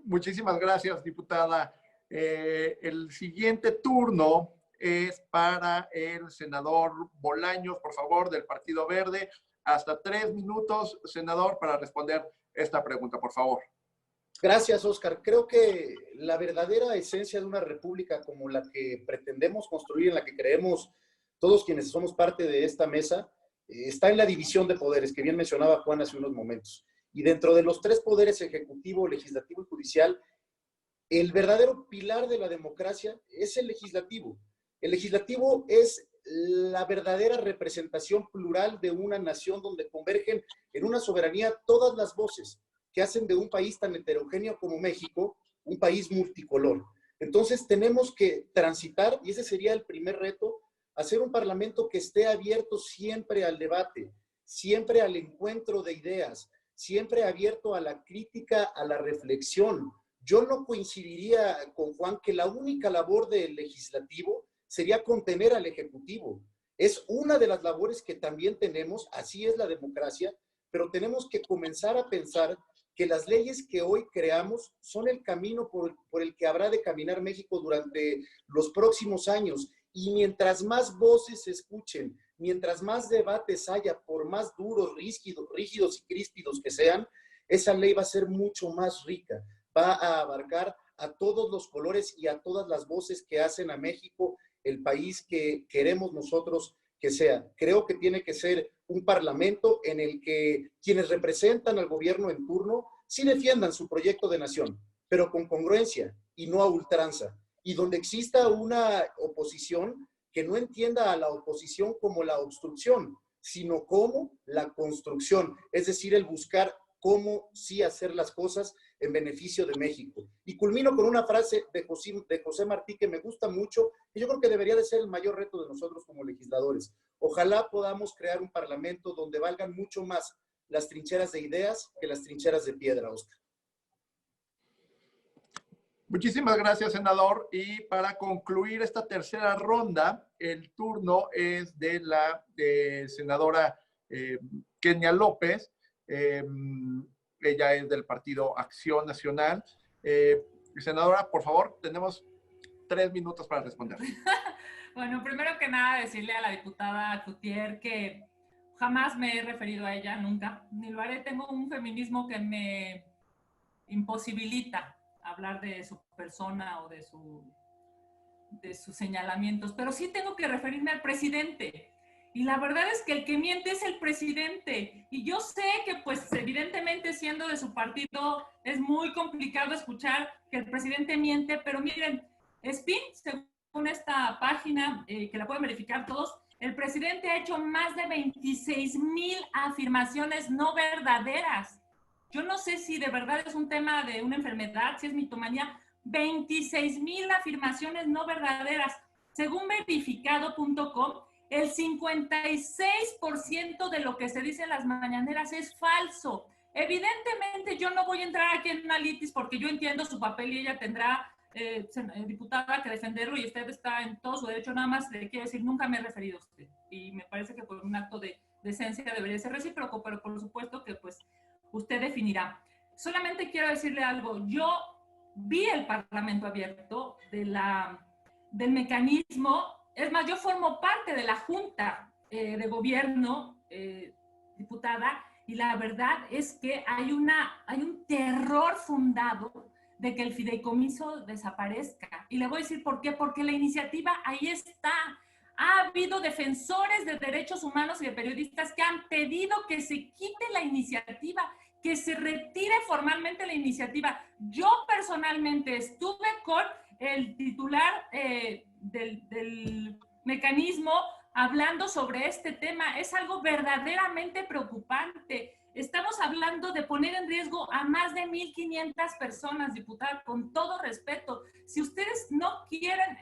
Muchísimas gracias, diputada. El siguiente turno es para el senador Bolaños, por favor, del Partido Verde. Hasta 3 minutos, senador, para responder esta pregunta, por favor. Gracias, Óscar. Creo que la verdadera esencia de una república como la que pretendemos construir, en la que creemos todos quienes somos parte de esta mesa, está en la división de poderes, que bien mencionaba Juan hace unos momentos. Y dentro de los 3 poderes, ejecutivo, legislativo y judicial, el verdadero pilar de la democracia es el legislativo. El legislativo es la verdadera representación plural de una nación donde convergen en una soberanía todas las voces que hacen de un país tan heterogéneo como México un país multicolor. Entonces tenemos que transitar, y ese sería el primer reto, hacer un parlamento que esté abierto siempre al debate, siempre al encuentro de ideas, siempre abierto a la crítica, a la reflexión. Yo no coincidiría con Juan que la única labor del legislativo sería contener al ejecutivo. Es una de las labores que también tenemos, así es la democracia, pero tenemos que comenzar a pensar que las leyes que hoy creamos son el camino por el que habrá de caminar México durante los próximos años. Y mientras más voces se escuchen, mientras más debates haya, por más duros, rígidos y críspidos que sean, esa ley va a ser mucho más rica. Va a abarcar a todos los colores y a todas las voces que hacen a México el país que queremos nosotros que sea. Creo que tiene que ser un parlamento en el que quienes representan al gobierno en turno sí defiendan su proyecto de nación, pero con congruencia y no a ultranza. Y donde exista una oposición que no entienda a la oposición como la obstrucción, sino cómo la construcción, es decir, el buscar cómo sí hacer las cosas en beneficio de México. Y culmino con una frase de José Martí que me gusta mucho y yo creo que debería de ser el mayor reto de nosotros como legisladores. Ojalá podamos crear un parlamento donde valgan mucho más las trincheras de ideas que las trincheras de piedra, Oscar. Muchísimas gracias, senador. Y para concluir esta tercera ronda, el turno es de la senadora Kenia López. Ella es del Partido Acción Nacional. Senadora, por favor, tenemos 3 minutos para responder. Bueno, primero que nada, decirle a la diputada Cloutier que jamás me he referido a ella, nunca, ni lo haré. Tengo un feminismo que me imposibilita hablar de su persona o de sus señalamientos, pero sí tengo que referirme al presidente. Y la verdad es que el que miente es el presidente. Y yo sé que, pues, evidentemente, siendo de su partido, es muy complicado escuchar que el presidente miente, pero miren, SPIN, según esta página, que la pueden verificar todos, el presidente ha hecho más de 26,000 afirmaciones no verdaderas. Yo no sé si de verdad es un tema de una enfermedad, si es mitomanía. 26,000 afirmaciones no verdaderas. Según verificado.com, el 56% de lo que se dice en las mañaneras es falso. Evidentemente, yo no voy a entrar aquí en una litis porque yo entiendo su papel y ella tendrá, diputada, que defenderlo y usted está en todo su derecho. Nada más le quiero decir, nunca me he referido a usted. Y me parece que por un acto de decencia debería ser recíproco, pero por supuesto que pues usted definirá. Solamente quiero decirle algo. Yo vi el Parlamento abierto del mecanismo. Es más, yo formo parte de la Junta de Gobierno, diputada, y la verdad es que hay un terror fundado de que el fideicomiso desaparezca. Y le voy a decir por qué. Porque la iniciativa ahí está. Ha habido defensores de derechos humanos y de periodistas que han pedido que se quite la iniciativa, que se retire formalmente la iniciativa. Yo personalmente estuve con el titular del mecanismo hablando sobre este tema. Es algo verdaderamente preocupante. Estamos hablando de poner en riesgo a más de 1,500 personas, diputada, con todo respeto. Si ustedes no quieren,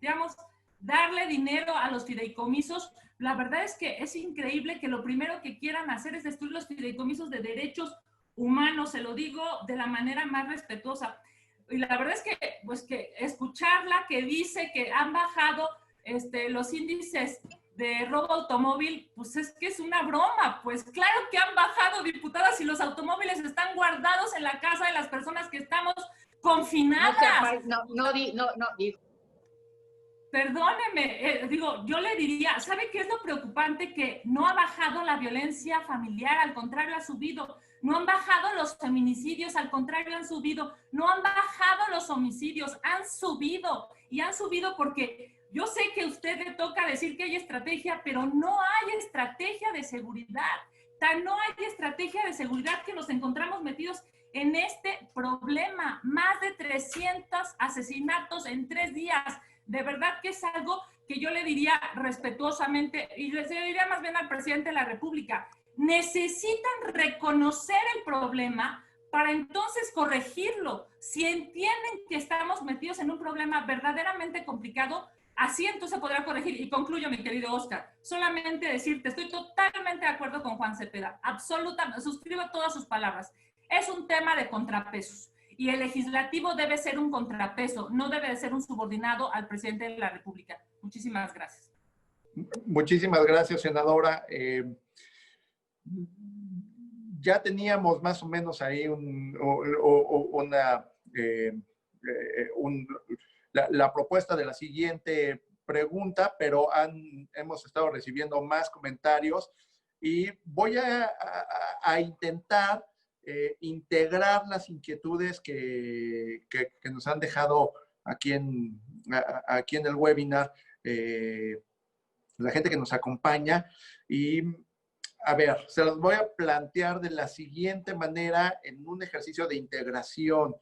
digamos, darle dinero a los fideicomisos, la verdad es que es increíble que lo primero que quieran hacer es destruir los fideicomisos de derechos humanos. Se lo digo de la manera más respetuosa. Y la verdad es que, pues, que escucharla que dice que han bajado los índices de robo automóvil, pues es que es una broma. Pues claro que han bajado, diputada, si los automóviles están guardados en la casa de las personas que estamos confinadas. No. Perdóneme, yo le diría, ¿sabe qué es lo preocupante? Que no ha bajado la violencia familiar, al contrario, ha subido. No han bajado los feminicidios, al contrario, han subido. No han bajado los homicidios, han subido. Y han subido porque yo sé que a usted le toca decir que hay estrategia, pero no hay estrategia de seguridad. No hay estrategia de seguridad que nos encontramos metidos en este problema. Más de 300 asesinatos en 3 días. De verdad que es algo que yo le diría respetuosamente, y le diría más bien al presidente de la República, necesitan reconocer el problema para entonces corregirlo. Si entienden que estamos metidos en un problema verdaderamente complicado, así entonces podrá corregir. Y concluyo, mi querido Oscar, solamente decirte, estoy totalmente de acuerdo con Juan Cepeda, absolutamente, suscribo todas sus palabras. Es un tema de contrapesos. Y el legislativo debe ser un contrapeso, no debe de ser un subordinado al presidente de la República. Muchísimas gracias. Muchísimas gracias, senadora. Ya teníamos más o menos ahí la propuesta de la siguiente pregunta, pero hemos estado recibiendo más comentarios y voy a intentar integrar las inquietudes que nos han dejado aquí en el webinar, la gente que nos acompaña. Y a ver, se los voy a plantear de la siguiente manera en un ejercicio de integración.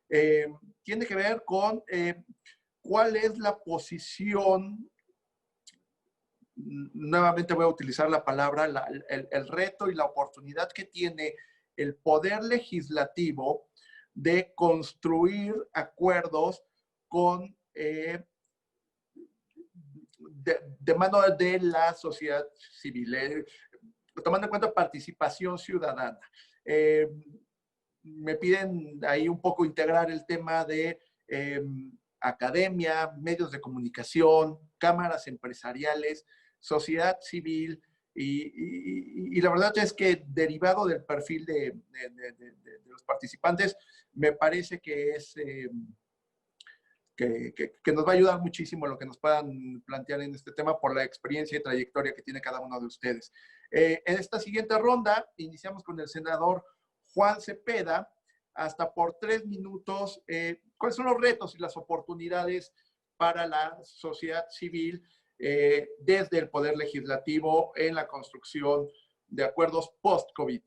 Tiene que ver con cuál es la posición nuevamente voy a utilizar la palabra, el reto y la oportunidad que tiene el poder legislativo de construir acuerdos con de mano de la sociedad civil, tomando en cuenta participación ciudadana. Me piden ahí un poco integrar el tema de academia, medios de comunicación, cámaras empresariales, sociedad civil, y la verdad es que derivado del perfil de los participantes, me parece que es que nos va a ayudar muchísimo lo que nos puedan plantear en este tema por la experiencia y trayectoria que tiene cada uno de ustedes. En esta siguiente ronda iniciamos con el senador Juan Cepeda, hasta por 3 minutos. ¿Cuáles son los retos y las oportunidades para la sociedad civil desde el Poder Legislativo en la construcción de acuerdos post-COVID?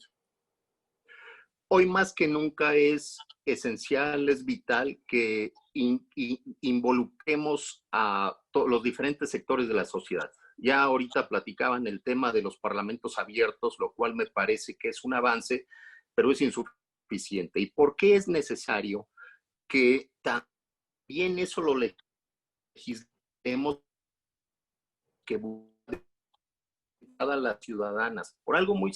Hoy más que nunca es esencial, es vital que involucremos a los diferentes sectores de la sociedad. Ya ahorita platicaban el tema de los parlamentos abiertos, lo cual me parece que es un avance, pero es insuficiente. ¿Y por qué es necesario que también eso lo legislemos, que a las ciudadanas? Por algo muy...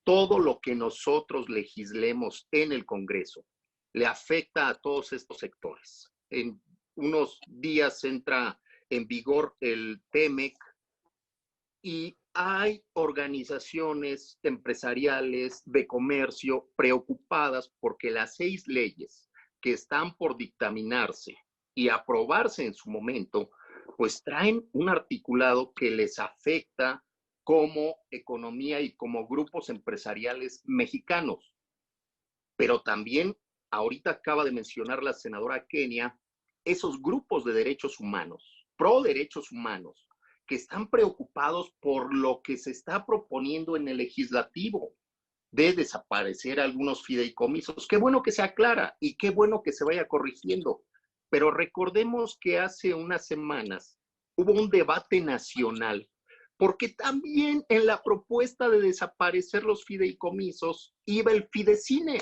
Todo lo que nosotros legislemos en el Congreso le afecta a todos estos sectores. En unos días entra en vigor el TEMEC y hay organizaciones empresariales de comercio preocupadas porque las 6 leyes que están por dictaminarse y aprobarse en su momento, pues traen un articulado que les afecta como economía y como grupos empresariales mexicanos. Pero también, ahorita acaba de mencionar la senadora Kenia, esos grupos de derechos humanos, pro derechos humanos, que están preocupados por lo que se está proponiendo en el legislativo de desaparecer algunos fideicomisos. Qué bueno que se aclara y qué bueno que se vaya corrigiendo. Pero recordemos que hace unas semanas hubo un debate nacional porque también en la propuesta de desaparecer los fideicomisos iba el Fidecine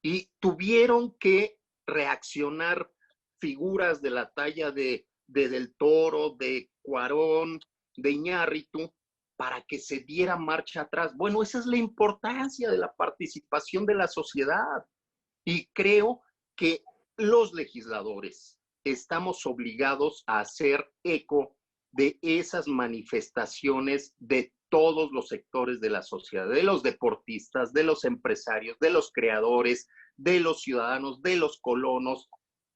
y tuvieron que reaccionar figuras de la talla de Del Toro, de Cuarón, de Iñárritu, para que se diera marcha atrás. Bueno, esa es la importancia de la participación de la sociedad y creo que los legisladores estamos obligados a hacer eco de esas manifestaciones de todos los sectores de la sociedad, de los deportistas, de los empresarios, de los creadores, de los ciudadanos, de los colonos,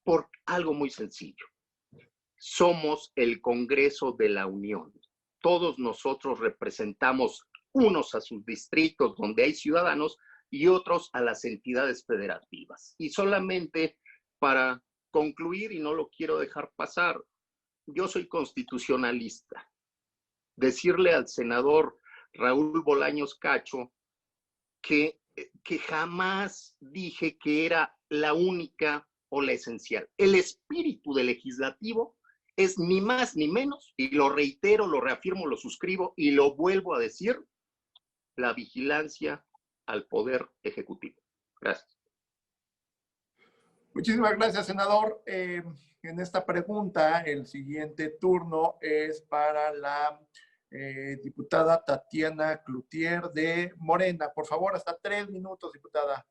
por algo muy sencillo. Somos el Congreso de la Unión. Todos nosotros representamos unos a sus distritos donde hay ciudadanos y otros a las entidades federativas. Y solamente para concluir, y no lo quiero dejar pasar, yo soy constitucionalista. Decirle al senador Raúl Bolaños Cacho que jamás dije que era la única o la esencial. El espíritu del legislativo es ni más ni menos, y lo reitero, lo reafirmo, lo suscribo y lo vuelvo a decir, la vigilancia al Poder Ejecutivo. Gracias. Muchísimas gracias, senador. En esta pregunta, el siguiente turno es para la diputada Tatiana Cloutier de Morena. Por favor, hasta 3 minutos, diputada.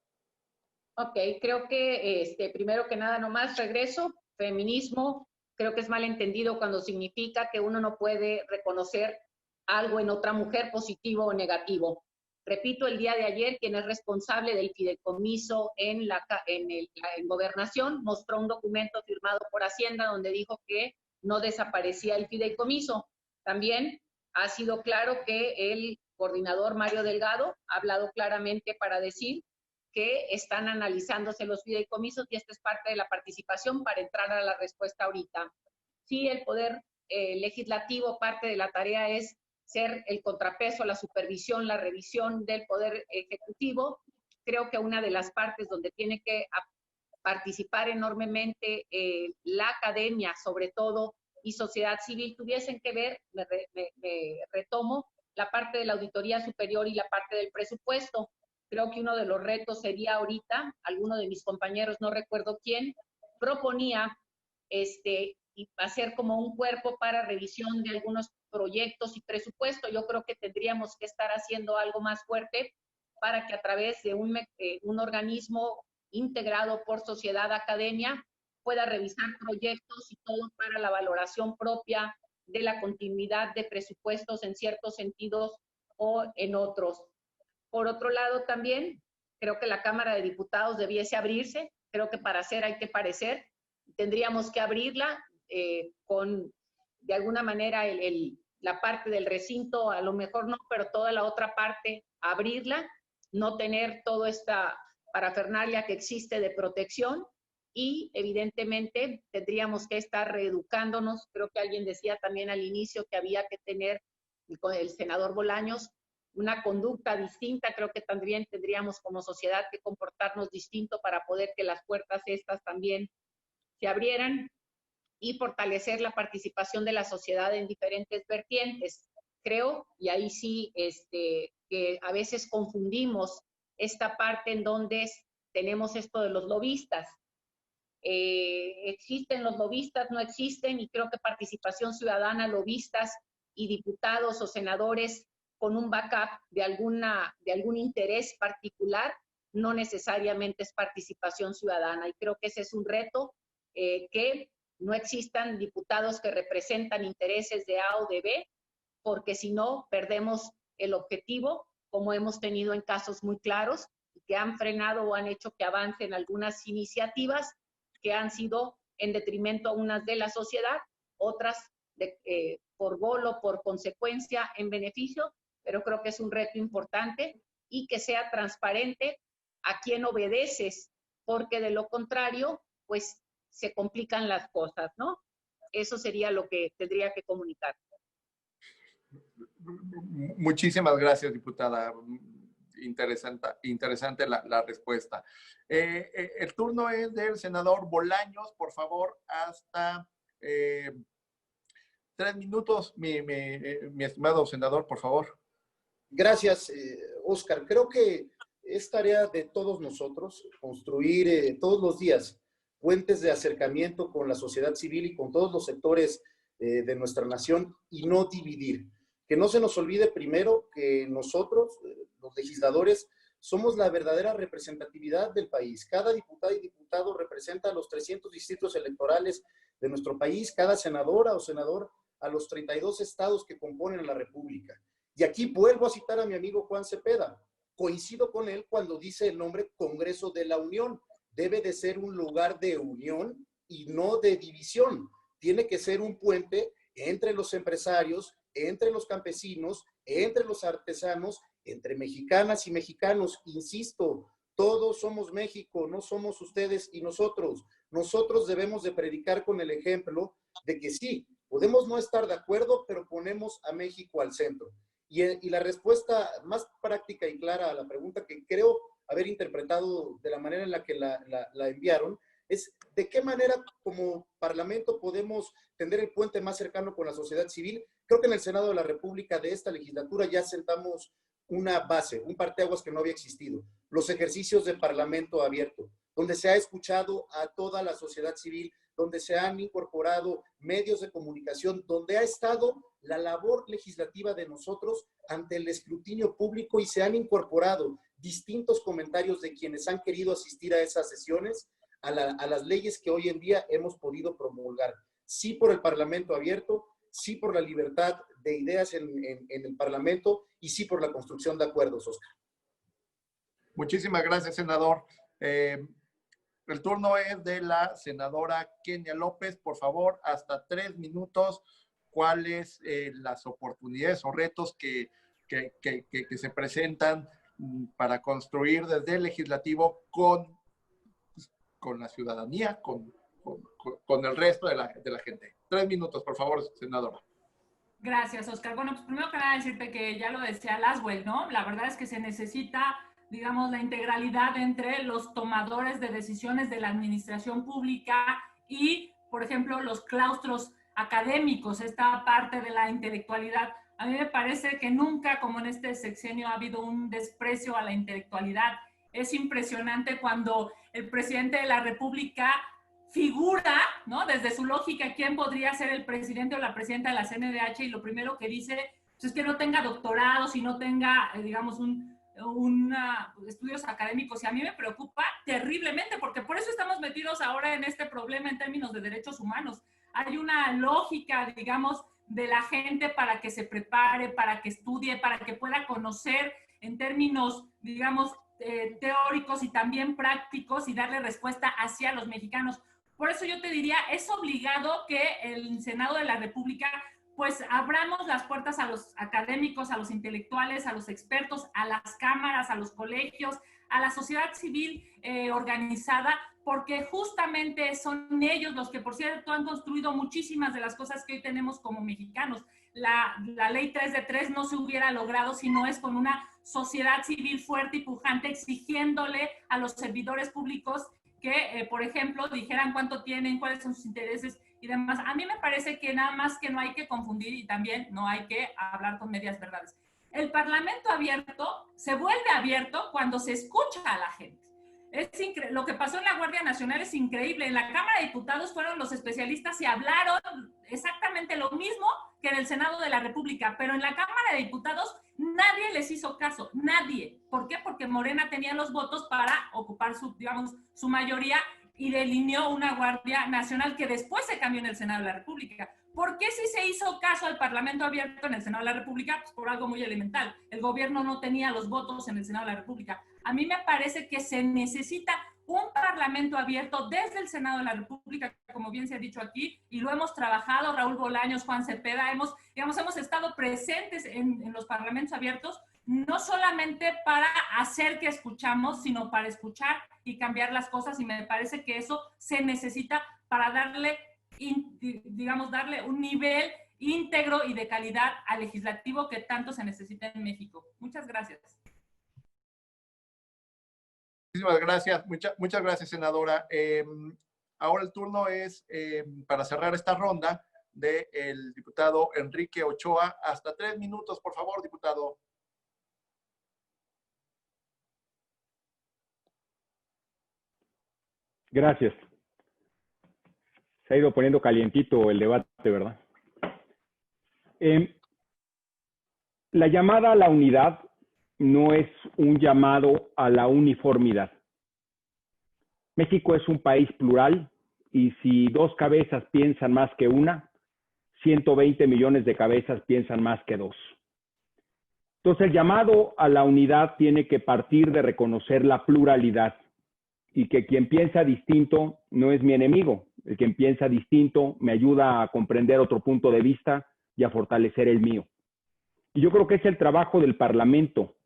Ok, creo que primero que nada nomás regreso, feminismo, creo que es malentendido cuando significa que uno no puede reconocer algo en otra mujer positivo o negativo. Repito, el día de ayer, quien es responsable del fideicomiso en Gobernación mostró un documento firmado por Hacienda donde dijo que no desaparecía el fideicomiso. También ha sido claro que el coordinador Mario Delgado ha hablado claramente para decir que están analizándose los fideicomisos y esta es parte de la participación para entrar a la respuesta ahorita. Sí, el Poder Legislativo, parte de la tarea es ser el contrapeso, la supervisión, la revisión del Poder Ejecutivo. Creo que una de las partes donde tiene que participar enormemente la academia, sobre todo y sociedad civil tuviesen que ver, retomo, la parte de la auditoría superior y la parte del presupuesto. Creo que uno de los retos sería ahorita, alguno de mis compañeros, no recuerdo quién, proponía y hacer como un cuerpo para revisión de algunos proyectos y presupuesto. Yo creo que tendríamos que estar haciendo algo más fuerte para que a través de un organismo integrado por sociedad, academia, pueda revisar proyectos y todo para la valoración propia de la continuidad de presupuestos en ciertos sentidos o en otros. Por otro lado, también creo que la Cámara de Diputados debiese abrirse. Creo que para hacer hay que parecer. Tendríamos que abrirla con, de alguna manera, la parte del recinto, a lo mejor no, pero toda la otra parte, abrirla, no tener toda esta parafernalia que existe de protección y, evidentemente, tendríamos que estar reeducándonos. Creo que alguien decía también al inicio que había que tener, con el senador Bolaños, una conducta distinta. Creo que también tendríamos como sociedad que comportarnos distinto para poder que las puertas estas también se abrieran y fortalecer la participación de la sociedad en diferentes vertientes. Creo, y ahí sí, que a veces confundimos esta parte en donde tenemos esto de los lobistas. ¿Existen los lobistas? No existen, y creo que participación ciudadana, lobistas y diputados o senadores con un backup de algún interés particular, no necesariamente es participación ciudadana. Y creo que ese es un reto, que no existan diputados que representan intereses de A o de B, porque si no, perdemos el objetivo, como hemos tenido en casos muy claros, que han frenado o han hecho que avancen algunas iniciativas que han sido en detrimento a unas de la sociedad, otras por golo, por consecuencia, en beneficio, pero creo que es un reto importante y que sea transparente a quién obedeces, porque de lo contrario, pues se complican las cosas, ¿no? Eso sería lo que tendría que comunicar. Muchísimas gracias, diputada. Interesante la respuesta. El turno es del senador Bolaños, por favor, hasta 3 minutos, mi estimado senador, por favor. Gracias, Óscar. Creo que es tarea de todos nosotros construir todos los días puentes de acercamiento con la sociedad civil y con todos los sectores de nuestra nación y no dividir. Que no se nos olvide primero que nosotros, los legisladores, somos la verdadera representatividad del país. Cada diputada y diputado representa a los 300 distritos electorales de nuestro país, cada senadora o senador a los 32 estados que componen la República. Y aquí vuelvo a citar a mi amigo Juan Cepeda. Coincido con él cuando dice el nombre Congreso de la Unión. Debe de ser un lugar de unión y no de división. Tiene que ser un puente entre los empresarios, entre los campesinos, entre los artesanos, entre mexicanas y mexicanos. Insisto, todos somos México, no somos ustedes y nosotros. Nosotros debemos de predicar con el ejemplo de que sí, podemos no estar de acuerdo, pero ponemos a México al centro. Y la respuesta más práctica y clara a la pregunta que creo haber interpretado de la manera en la que la enviaron es de qué manera como Parlamento podemos tender el puente más cercano con la sociedad civil. Creo que en el Senado de la República de esta legislatura ya sentamos una base, un parteaguas que no había existido. Los ejercicios de Parlamento abierto, donde se ha escuchado a toda la sociedad civil, donde se han incorporado medios de comunicación, donde ha estado la labor legislativa de nosotros ante el escrutinio público y se han incorporado distintos comentarios de quienes han querido asistir a esas sesiones, a las leyes que hoy en día hemos podido promulgar. Sí por el Parlamento abierto, sí por la libertad de ideas en el Parlamento y sí por la construcción de acuerdos, Óscar. Muchísimas gracias, senador. El turno es de la senadora Kenia López. Por favor, hasta 3 minutos. ¿Cuáles las oportunidades o retos que se presentan para construir desde el legislativo con la ciudadanía, con el resto de la gente? 3 minutos, por favor, senadora. Gracias, Óscar. Bueno, pues primero que nada decirte que ya lo decía Laswell, ¿no? La verdad es que se necesita, digamos, la integralidad entre los tomadores de decisiones de la administración pública y, por ejemplo, los claustros académicos, esta parte de la intelectualidad. A mí me parece que nunca, como en este sexenio, ha habido un desprecio a la intelectualidad. Es impresionante cuando el presidente de la República figura, ¿no? Desde su lógica, quién podría ser el presidente o la presidenta de la CNDH, y lo primero que dice pues, es que no tenga doctorados y no tenga, digamos, estudios académicos. Y a mí me preocupa terriblemente, porque por eso estamos metidos ahora en este problema en términos de derechos humanos. Hay una lógica, digamos, de la gente para que se prepare, para que estudie, para que pueda conocer en términos, digamos, teóricos y también prácticos y darle respuesta hacia los mexicanos. Por eso yo te diría, es obligado que el Senado de la República pues abramos las puertas a los académicos, a los intelectuales, a los expertos, a las cámaras, a los colegios, a la sociedad civil organizada, porque justamente son ellos los que, por cierto, han construido muchísimas de las cosas que hoy tenemos como mexicanos. La ley 3 de 3 no se hubiera logrado si no es con una sociedad civil fuerte y pujante exigiéndole a los servidores públicos que, por ejemplo, dijeran cuánto tienen, cuáles son sus intereses y demás. A mí me parece que nada más que no hay que confundir y también no hay que hablar con medias verdades. El Parlamento abierto se vuelve abierto cuando se escucha a la gente. Lo que pasó en la Guardia Nacional es increíble. En la Cámara de Diputados fueron los especialistas y hablaron exactamente lo mismo que en el Senado de la República, pero en la Cámara de Diputados nadie les hizo caso, nadie. ¿Por qué? Porque Morena tenía los votos para ocupar su mayoría y delineó una Guardia Nacional que después se cambió en el Senado de la República. ¿Por qué sí se hizo caso al Parlamento abierto en el Senado de la República? Pues por algo muy elemental. El gobierno no tenía los votos en el Senado de la República. A mí me parece que se necesita un Parlamento abierto desde el Senado de la República, como bien se ha dicho aquí, y lo hemos trabajado, Raúl Bolaños, Juan Cepeda, hemos estado presentes en los parlamentos abiertos, no solamente para hacer que escuchamos, sino para escuchar y cambiar las cosas, y me parece que eso se necesita para darle un nivel íntegro y de calidad al legislativo que tanto se necesita en México. Muchas gracias. Muchísimas gracias, muchas gracias, senadora. Ahora el turno es para cerrar esta ronda del diputado Enrique Ochoa. Hasta 3 minutos, por favor, diputado. Gracias. Se ha ido poniendo calientito el debate, ¿verdad? La llamada a la unidad no es un llamado a la uniformidad. México es un país plural y si 2 cabezas piensan más que una, 120 millones de cabezas piensan más que 2. Entonces el llamado a la unidad tiene que partir de reconocer la pluralidad y que quien piensa distinto no es mi enemigo. El quien piensa distinto me ayuda a comprender otro punto de vista y a fortalecer el mío. Y yo creo que es el trabajo del Parlamento.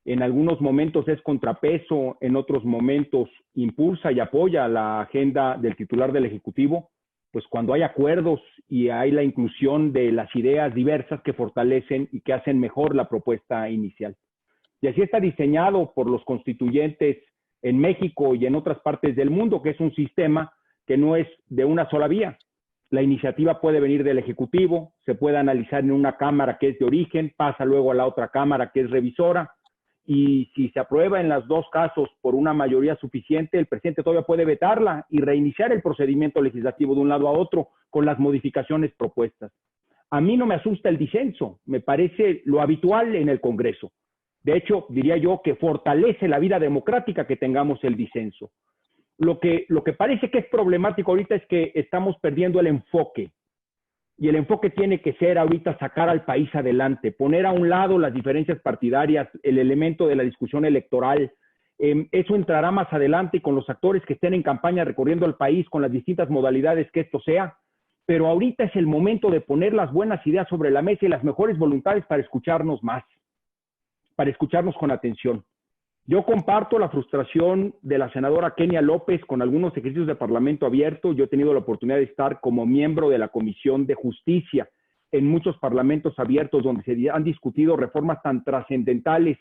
En algunos momentos es contrapeso, en otros momentos impulsa y apoya la agenda del titular del Ejecutivo, pues cuando hay acuerdos y hay la inclusión de las ideas diversas que fortalecen y que hacen mejor la propuesta inicial. Y así está diseñado por los constituyentes en México y en otras partes del mundo, que es un sistema que no es de una sola vía. La iniciativa puede venir del Ejecutivo, se puede analizar en una cámara que es de origen, pasa luego a la otra cámara que es revisora, y si se aprueba en los 2 casos por una mayoría suficiente, el presidente todavía puede vetarla y reiniciar el procedimiento legislativo de un lado a otro con las modificaciones propuestas. A mí no me asusta el disenso, me parece lo habitual en el Congreso. De hecho, diría yo que fortalece la vida democrática que tengamos el disenso. Lo que parece que es problemático ahorita es que estamos perdiendo el enfoque. Y el enfoque tiene que ser ahorita sacar al país adelante, poner a un lado las diferencias partidarias, el elemento de la discusión electoral. Eso entrará más adelante con los actores que estén en campaña recorriendo el país con las distintas modalidades que esto sea. Pero ahorita es el momento de poner las buenas ideas sobre la mesa y las mejores voluntades para escucharnos más, para escucharnos con atención. Yo comparto la frustración de la senadora Kenia López con algunos ejercicios de Parlamento abierto. Yo he tenido la oportunidad de estar como miembro de la Comisión de Justicia en muchos parlamentos abiertos donde se han discutido reformas tan trascendentales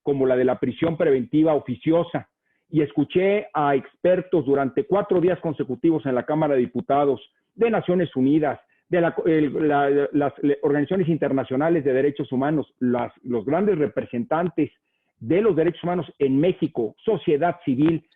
como la de la prisión preventiva oficiosa. Y escuché a expertos durante 4 días consecutivos en la Cámara de Diputados de Naciones Unidas, de las organizaciones internacionales de derechos humanos, los grandes representantes de los derechos humanos en México, sociedad civil,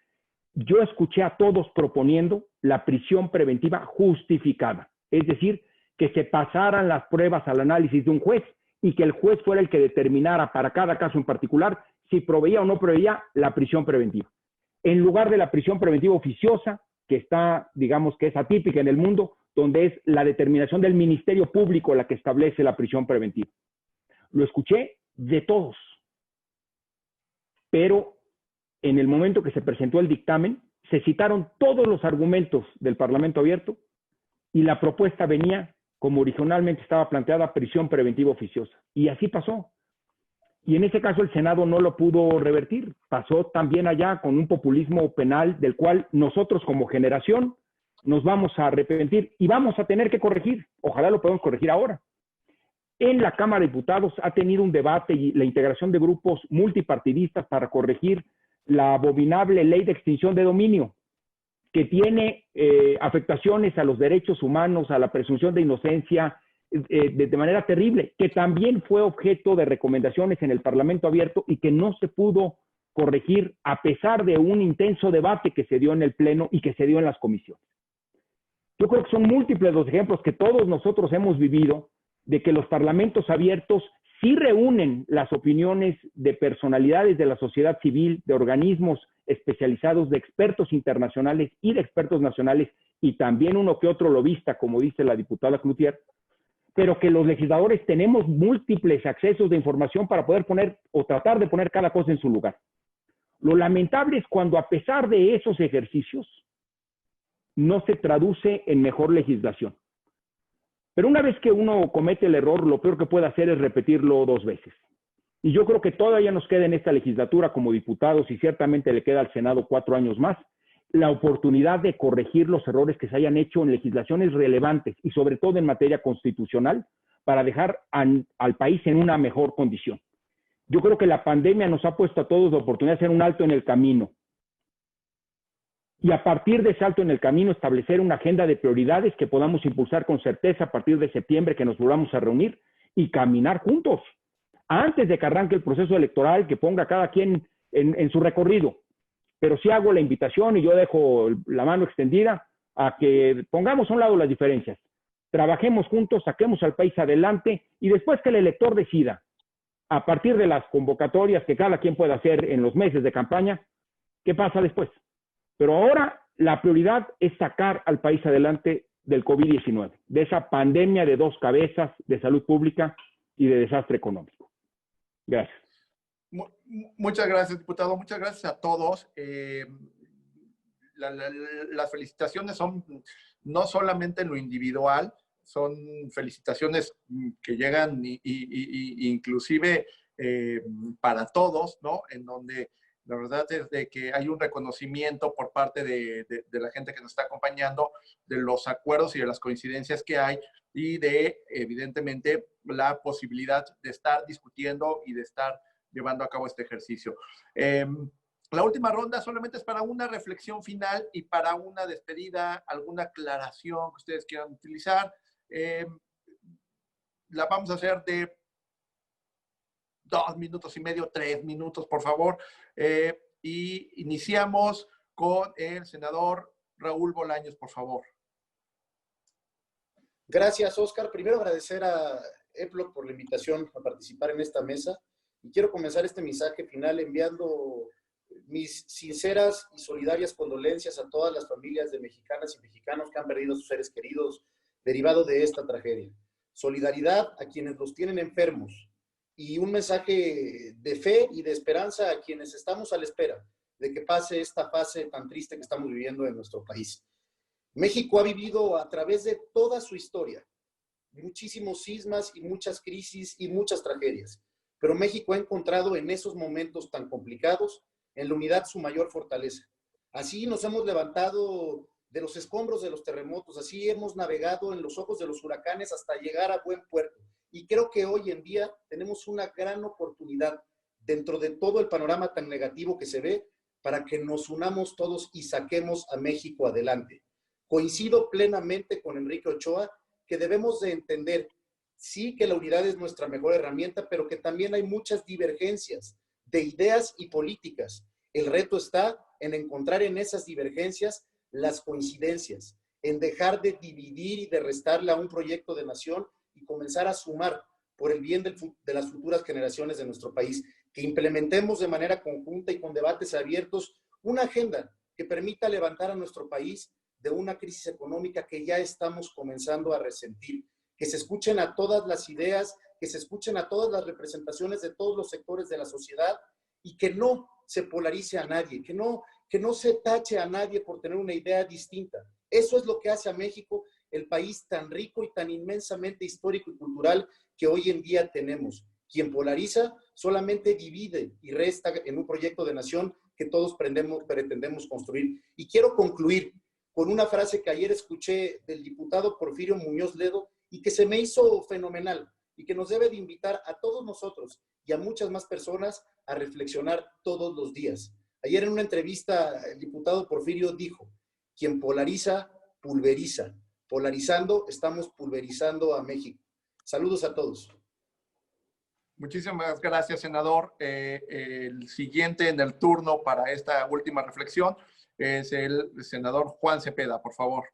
yo escuché a todos proponiendo la prisión preventiva justificada, es decir, que se pasaran las pruebas al análisis de un juez y que el juez fuera el que determinara para cada caso en particular si proveía o no proveía la prisión preventiva. En lugar de la prisión preventiva oficiosa, que está, digamos, que es atípica en el mundo, donde es la determinación del Ministerio Público la que establece la prisión preventiva. Lo escuché de todos, pero en el momento que se presentó el dictamen, se citaron todos los argumentos del Parlamento Abierto y la propuesta venía, como originalmente estaba planteada, prisión preventiva oficiosa. Y así pasó. Y en ese caso el Senado no lo pudo revertir. Pasó también allá con un populismo penal del cual nosotros como generación nos vamos a arrepentir y vamos a tener que corregir. Ojalá lo podamos corregir ahora. En la Cámara de Diputados ha tenido un debate y la integración de grupos multipartidistas para corregir la abominable ley de extinción de dominio, que tiene afectaciones a los derechos humanos, a la presunción de inocencia, de manera terrible, que también fue objeto de recomendaciones en el Parlamento Abierto y que no se pudo corregir a pesar de un intenso debate que se dio en el Pleno y que se dio en las comisiones. Yo creo que son múltiples los ejemplos que todos nosotros hemos vivido de que los parlamentos abiertos sí reúnen las opiniones de personalidades de la sociedad civil, de organismos especializados, de expertos internacionales y de expertos nacionales, y también uno que otro lobista, como dice la diputada Cloutier, pero que los legisladores tenemos múltiples accesos de información para poder poner o tratar de poner cada cosa en su lugar. Lo lamentable es cuando a pesar de esos ejercicios no se traduce en mejor legislación. Pero una vez que uno comete el error, lo peor que puede hacer es repetirlo 2 veces. Y yo creo que todavía nos queda en esta legislatura como diputados, y ciertamente le queda al Senado 4 años más, la oportunidad de corregir los errores que se hayan hecho en legislaciones relevantes y sobre todo en materia constitucional para dejar al país en una mejor condición. Yo creo que la pandemia nos ha puesto a todos la oportunidad de hacer un alto en el camino. Y a partir de ese alto en el camino, establecer una agenda de prioridades que podamos impulsar con certeza a partir de septiembre, que nos volvamos a reunir y caminar juntos. Antes de que arranque el proceso electoral, que ponga cada quien en su recorrido. Pero sí hago la invitación y yo dejo la mano extendida a que pongamos a un lado las diferencias. Trabajemos juntos, saquemos al país adelante y después que el elector decida, a partir de las convocatorias que cada quien pueda hacer en los meses de campaña, ¿qué pasa después? Pero ahora la prioridad es sacar al país adelante del COVID-19, de esa pandemia de 2 cabezas de salud pública y de desastre económico. Gracias. Muchas gracias, diputado. Muchas gracias a todos. Las felicitaciones son no solamente en lo individual, son felicitaciones que llegan inclusive para todos, ¿no? En donde la verdad es de que hay un reconocimiento por parte de la gente que nos está acompañando de los acuerdos y de las coincidencias que hay y de, evidentemente, la posibilidad de estar discutiendo y de estar llevando a cabo este ejercicio. La última ronda solamente es para una reflexión final y para una despedida, alguna aclaración que ustedes quieran utilizar. La vamos a hacer de 2 minutos y medio, 3 minutos, por favor. Y iniciamos con el senador Raúl Bolaños, por favor. Gracias, Óscar. Primero agradecer a EPLOC por la invitación a participar en esta mesa. Y quiero comenzar este mensaje final enviando mis sinceras y solidarias condolencias a todas las familias de mexicanas y mexicanos que han perdido a sus seres queridos derivado de esta tragedia. Solidaridad a quienes los tienen enfermos y un mensaje de fe y de esperanza a quienes estamos a la espera de que pase esta fase tan triste que estamos viviendo en nuestro país. México ha vivido a través de toda su historia muchísimos sismas y muchas crisis y muchas tragedias. Pero México ha encontrado en esos momentos tan complicados, en la unidad su mayor fortaleza. Así nos hemos levantado de los escombros de los terremotos, así hemos navegado en los ojos de los huracanes hasta llegar a buen puerto. Y creo que hoy en día tenemos una gran oportunidad dentro de todo el panorama tan negativo que se ve para que nos unamos todos y saquemos a México adelante. Coincido plenamente con Enrique Ochoa que debemos de entender, sí, que la unidad es nuestra mejor herramienta, pero que también hay muchas divergencias de ideas y políticas. El reto está en encontrar en esas divergencias las coincidencias, en dejar de dividir y de restarle a un proyecto de nación y comenzar a sumar por el bien de las futuras generaciones de nuestro país, que implementemos de manera conjunta y con debates abiertos una agenda que permita levantar a nuestro país de una crisis económica que ya estamos comenzando a resentir, que se escuchen a todas las ideas, que se escuchen a todas las representaciones de todos los sectores de la sociedad y que no se polarice a nadie, que no se tache a nadie por tener una idea distinta. Eso es lo que hace a México el país tan rico y tan inmensamente histórico y cultural que hoy en día tenemos. Quien polariza solamente divide y resta en un proyecto de nación que todos pretendemos construir. Y quiero concluir con una frase que ayer escuché del diputado Porfirio Muñoz Ledo y que se me hizo fenomenal y que nos debe de invitar a todos nosotros y a muchas más personas a reflexionar todos los días. Ayer en una entrevista el diputado Porfirio dijo: quien polariza, pulveriza. Polarizando, estamos pulverizando a México. Saludos a todos. Muchísimas gracias, senador. El siguiente en el turno para esta última reflexión es el senador Juan Cepeda, por favor.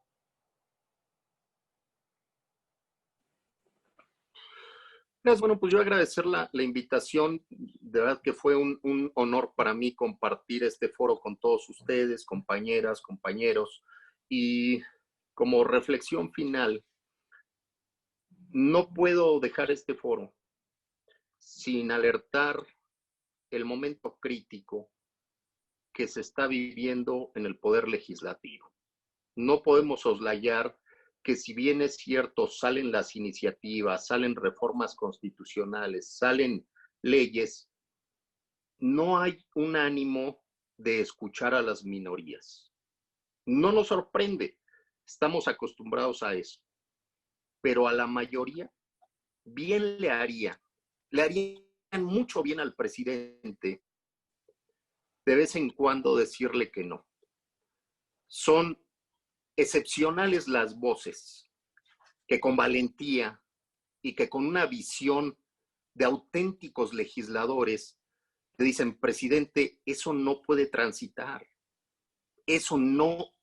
Gracias. Bueno, pues yo agradecer la invitación. De verdad que fue un honor para mí compartir este foro con todos ustedes, compañeras, compañeros. Y como reflexión final, no puedo dejar este foro sin alertar el momento crítico que se está viviendo en el Poder Legislativo. No podemos soslayar que, si bien es cierto, salen las iniciativas, salen reformas constitucionales, salen leyes, no hay un ánimo de escuchar a las minorías. No nos sorprende, estamos acostumbrados a eso, pero a la mayoría bien le harían mucho bien al presidente de vez en cuando decirle que no. Son excepcionales las voces que con valentía y que con una visión de auténticos legisladores le dicen: presidente, eso no puede transitar, eso no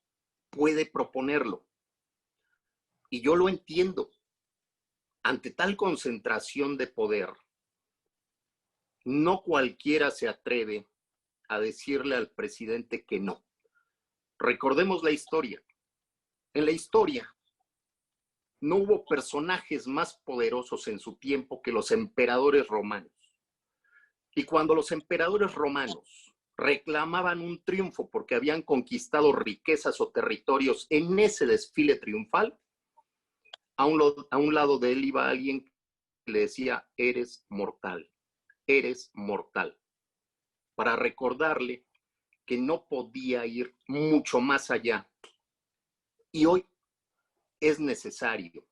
puede proponerlo. Y yo lo entiendo. Ante tal concentración de poder, no cualquiera se atreve a decirle al presidente que no. Recordemos la historia. En la historia no hubo personajes más poderosos en su tiempo que los emperadores romanos. Y cuando los emperadores romanos reclamaban un triunfo porque habían conquistado riquezas o territorios en ese desfile triunfal, a un lado de él iba alguien que le decía: eres mortal, para recordarle que no podía ir mucho más allá. Y hoy es necesario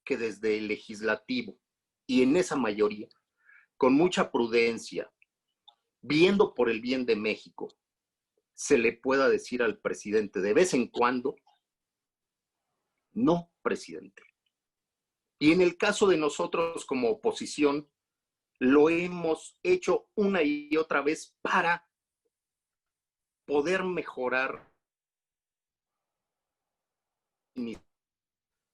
que desde el legislativo y en esa mayoría, con mucha prudencia, viendo por el bien de México, se le pueda decir al presidente de vez en cuando: no, presidente. Y en el caso de nosotros como oposición, lo hemos hecho una y otra vez para poder mejorar.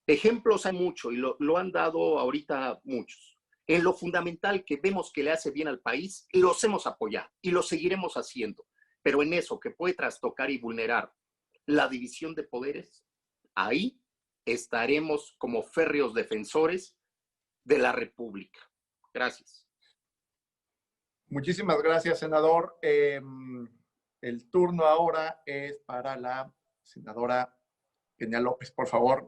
Ejemplos hay mucho y lo han dado ahorita muchos. En lo fundamental que vemos que le hace bien al país, los hemos apoyado y lo seguiremos haciendo. Pero en eso que puede trastocar y vulnerar la división de poderes, ahí estaremos como férreos defensores de la República. Gracias. Muchísimas gracias, senador. El turno ahora es para la senadora Kenia López, por favor.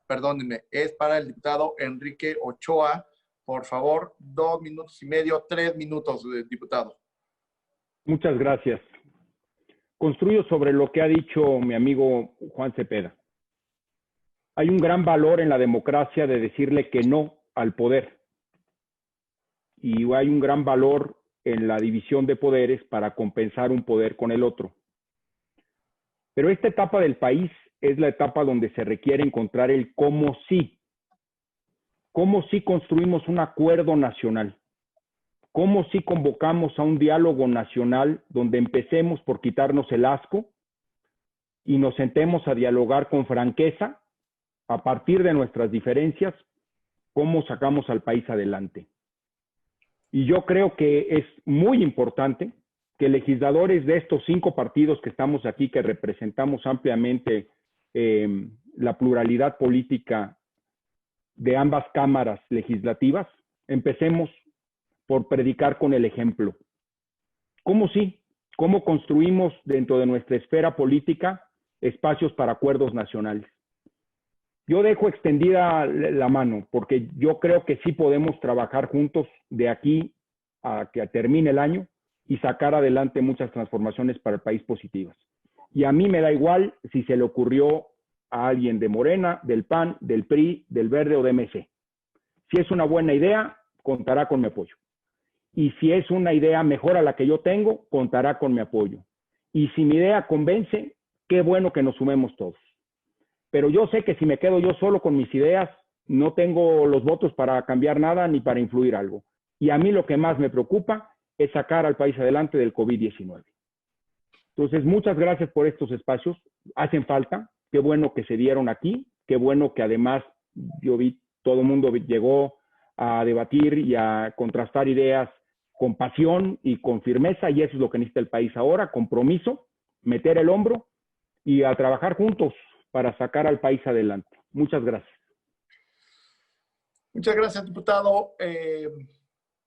Perdónenme, es para el diputado Enrique Ochoa. Por favor, 2 minutos y medio, 3 minutos, diputado. Muchas gracias. Construyo sobre lo que ha dicho mi amigo Juan Cepeda. Hay un gran valor en la democracia de decirle que no al poder. Y hay un gran valor en la división de poderes para compensar un poder con el otro. Pero esta etapa del país es la etapa donde se requiere encontrar el cómo sí. ¿Cómo sí construimos un acuerdo nacional? ¿Cómo sí convocamos a un diálogo nacional donde empecemos por quitarnos el asco y nos sentemos a dialogar con franqueza a partir de nuestras diferencias, cómo sacamos al país adelante? Y yo creo que es muy importante que legisladores de estos 5 partidos que estamos aquí, que representamos ampliamente la pluralidad política de ambas cámaras legislativas, empecemos por predicar con el ejemplo. ¿Cómo sí? ¿Cómo construimos dentro de nuestra esfera política espacios para acuerdos nacionales? Yo dejo extendida la mano, porque yo creo que sí podemos trabajar juntos de aquí a que termine el año y sacar adelante muchas transformaciones para el país positivas. Y a mí me da igual si se le ocurrió a alguien de Morena, del PAN, del PRI, del Verde o de MC. Si es una buena idea, contará con mi apoyo. Y si es una idea mejor a la que yo tengo, contará con mi apoyo. Y si mi idea convence, qué bueno que nos sumemos todos. Pero yo sé que si me quedo yo solo con mis ideas, no tengo los votos para cambiar nada ni para influir algo. Y a mí lo que más me preocupa es sacar al país adelante del COVID-19. Entonces, muchas gracias por estos espacios. Hacen falta. Qué bueno que se dieron aquí. Qué bueno que además yo vi todo el mundo llegó a debatir y a contrastar ideas con pasión y con firmeza, y eso es lo que necesita el país ahora: compromiso, meter el hombro y a trabajar juntos para sacar al país adelante. Muchas gracias. Muchas gracias, diputado.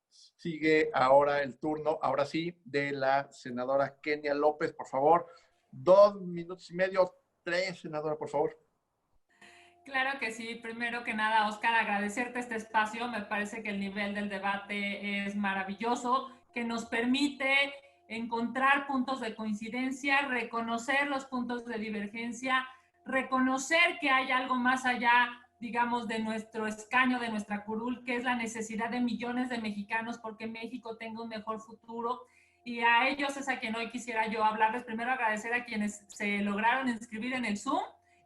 Sigue ahora el turno, ahora sí, de la senadora Kenia López, por favor. 2 minutos y medio, 3, senadora, por favor. Claro que sí. Primero que nada, Oscar, agradecerte este espacio. Me parece que el nivel del debate es maravilloso, que nos permite encontrar puntos de coincidencia, reconocer los puntos de divergencia, reconocer que hay algo más allá, digamos, de nuestro escaño, de nuestra curul, que es la necesidad de millones de mexicanos porque México tenga un mejor futuro. Y a ellos es a quien hoy quisiera yo hablarles. Primero, agradecer a quienes se lograron inscribir en el Zoom.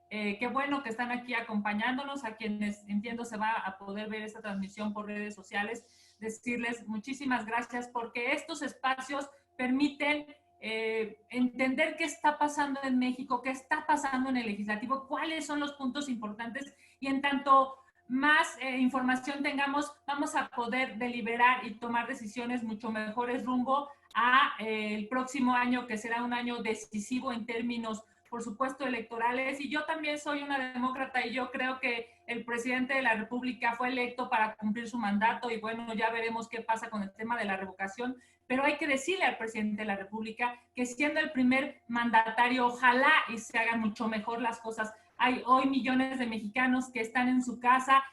Qué bueno que están aquí acompañándonos, a quienes entiendo se va a poder ver esta transmisión por redes sociales, decirles muchísimas gracias porque estos espacios permiten entender qué está pasando en México, qué está pasando en el legislativo, cuáles son los puntos importantes, y en tanto más información tengamos, vamos a poder deliberar y tomar decisiones mucho mejores rumbo a el próximo año, que será un año decisivo en términos, por supuesto, electorales. Y yo también soy una demócrata y yo creo que el presidente de la República fue electo para cumplir su mandato, y bueno, ya veremos qué pasa con el tema de la revocación, pero hay que decirle al presidente de la República que siendo el primer mandatario, ojalá y se hagan mucho mejor las cosas. Hay hoy millones de mexicanos que están en su casa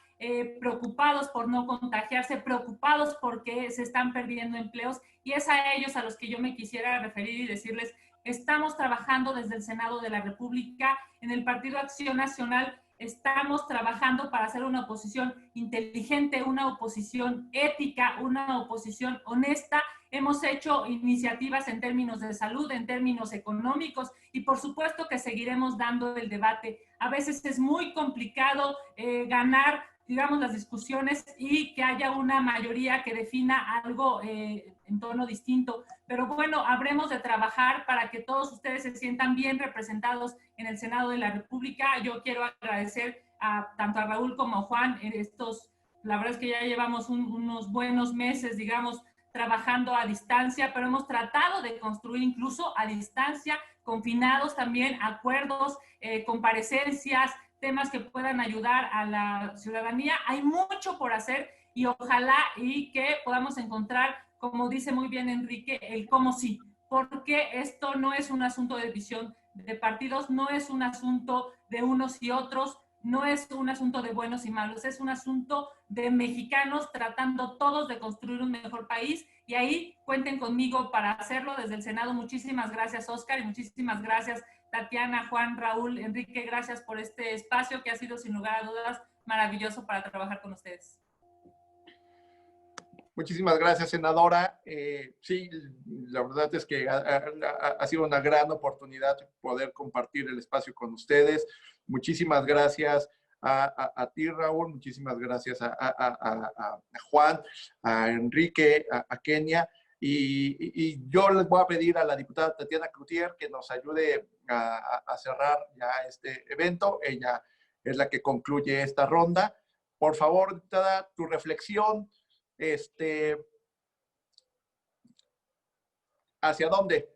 preocupados por no contagiarse, preocupados porque se están perdiendo empleos, y es a ellos a los que yo me quisiera referir y decirles: estamos trabajando desde el Senado de la República, en el Partido Acción Nacional, estamos trabajando para hacer una oposición inteligente, una oposición ética, una oposición honesta. Hemos hecho iniciativas en términos de salud, en términos económicos, y por supuesto que seguiremos dando el debate. A veces es muy complicado ganar, digamos, las discusiones y que haya una mayoría que defina algo en tono distinto. Pero bueno, habremos de trabajar para que todos ustedes se sientan bien representados en el Senado de la República. Yo quiero agradecer tanto a Raúl como a Juan. La verdad es que ya llevamos unos buenos meses, digamos, trabajando a distancia, pero hemos tratado de construir incluso a distancia, confinados también, acuerdos, comparecencias, temas que puedan ayudar a la ciudadanía. Hay mucho por hacer y ojalá y que podamos encontrar, como dice muy bien Enrique, el cómo sí, porque esto no es un asunto de división de partidos, no es un asunto de unos y otros, no es un asunto de buenos y malos, es un asunto de mexicanos tratando todos de construir un mejor país, y ahí cuenten conmigo para hacerlo desde el Senado. Muchísimas gracias, Oscar, y muchísimas gracias, Tatiana, Juan, Raúl, Enrique. Gracias por este espacio que ha sido sin lugar a dudas maravilloso para trabajar con ustedes. Muchísimas gracias, senadora. Sí, la verdad es que ha sido una gran oportunidad poder compartir el espacio con ustedes. Muchísimas gracias a ti, Raúl. Muchísimas gracias a Juan, a Enrique, a Kenia. Y yo les voy a pedir a la diputada Tatiana Cloutier que nos ayude a cerrar ya este evento. Ella es la que concluye esta ronda. Por favor, diputada, tu reflexión. ¿Hacia dónde?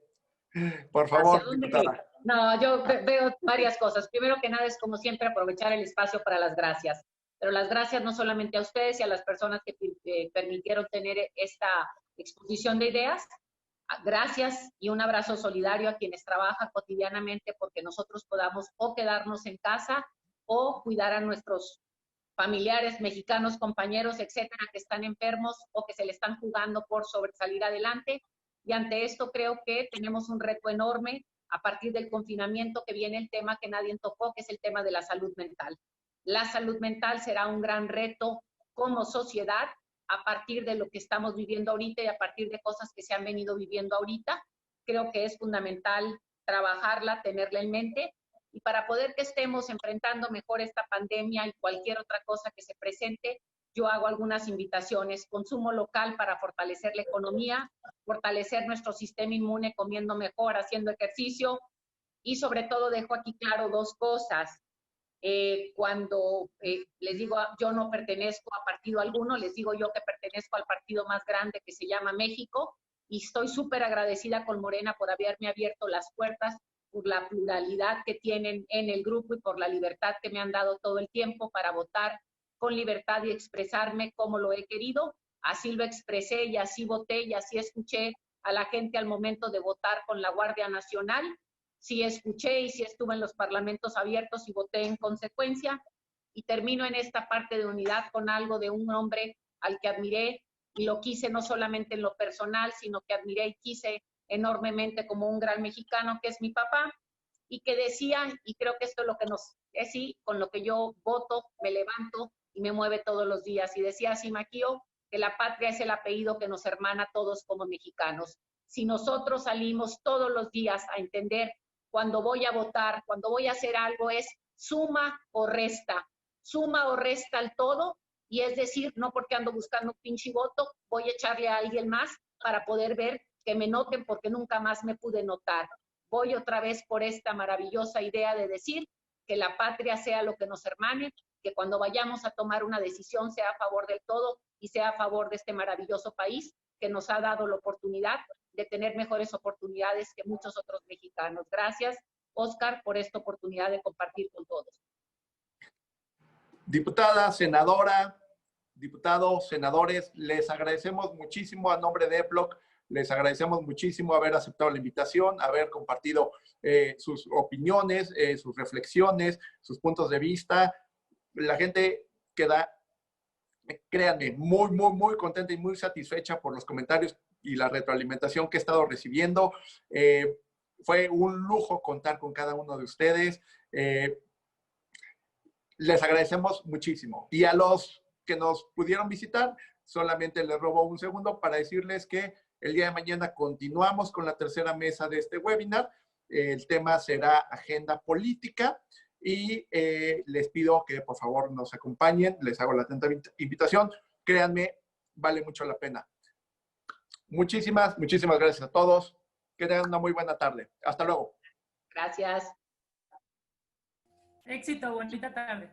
Por favor, ¿Hacia dónde? diputada. No, yo veo varias cosas. Primero que nada es, como siempre, aprovechar el espacio para las gracias. Pero las gracias no solamente a ustedes y a las personas que permitieron tener esta exposición de ideas. Gracias y un abrazo solidario a quienes trabajan cotidianamente porque nosotros podamos o quedarnos en casa o cuidar a nuestros familiares, mexicanos, compañeros, etcétera, que están enfermos o que se le están jugando por sobresalir adelante. Y ante esto creo que tenemos un reto enorme a partir del confinamiento, que viene el tema que nadie tocó, que es el tema de la salud mental. La salud mental será un gran reto como sociedad a partir de lo que estamos viviendo ahorita y a partir de cosas que se han venido viviendo ahorita. Creo que es fundamental trabajarla, tenerla en mente, y para poder que estemos enfrentando mejor esta pandemia y cualquier otra cosa que se presente, yo hago algunas invitaciones. Consumo local para fortalecer la economía, fortalecer nuestro sistema inmune comiendo mejor, haciendo ejercicio, y sobre todo dejo aquí claro dos cosas. Cuando les digo yo no pertenezco a partido alguno, les digo yo que pertenezco al partido más grande que se llama México, y estoy súper agradecida con Morena por haberme abierto las puertas, por la pluralidad que tienen en el grupo y por la libertad que me han dado todo el tiempo para votar con libertad y expresarme como lo he querido. Así lo expresé y así voté y así escuché a la gente al momento de votar con la Guardia Nacional. Sí escuché y sí estuve en los parlamentos abiertos y voté en consecuencia. Y termino en esta parte de unidad con algo de un hombre al que admiré y lo quise no solamente en lo personal, sino que admiré y quise enormemente como un gran mexicano, que es mi papá, y que decía, y creo que esto es lo que nos, es sí, con lo que yo voto, me levanto y me mueve todos los días, y decía así Maquio, que la patria es el apellido que nos hermana a todos como mexicanos. Si nosotros salimos todos los días a entender cuando voy a votar, cuando voy a hacer algo, es suma o resta al todo, y es decir, no porque ando buscando un pinche voto, voy a echarle a alguien más para poder ver que me noten porque nunca más me pude notar. Voy otra vez por esta maravillosa idea de decir que la patria sea lo que nos hermane, que cuando vayamos a tomar una decisión sea a favor del todo y sea a favor de este maravilloso país que nos ha dado la oportunidad de tener mejores oportunidades que muchos otros mexicanos. Gracias, Óscar, por esta oportunidad de compartir con todos. Diputada, senadora, diputados, senadores, les agradecemos muchísimo a nombre de EPLOC, les agradecemos muchísimo haber aceptado la invitación, haber compartido sus opiniones, sus reflexiones, sus puntos de vista. La gente queda, créanme, muy, muy, muy contenta y muy satisfecha por los comentarios y la retroalimentación que he estado recibiendo. Fue un lujo contar con cada uno de ustedes. Les agradecemos muchísimo. Y a los que nos pudieron visitar, solamente les robo un segundo para decirles que el día de mañana continuamos con la tercera mesa de este webinar. El tema será agenda política y les pido que por favor nos acompañen. Les hago la atenta invitación. Créanme, vale mucho la pena. Muchísimas gracias a todos. Que tengan una muy buena tarde. Hasta luego. Gracias. Éxito, bonita tarde.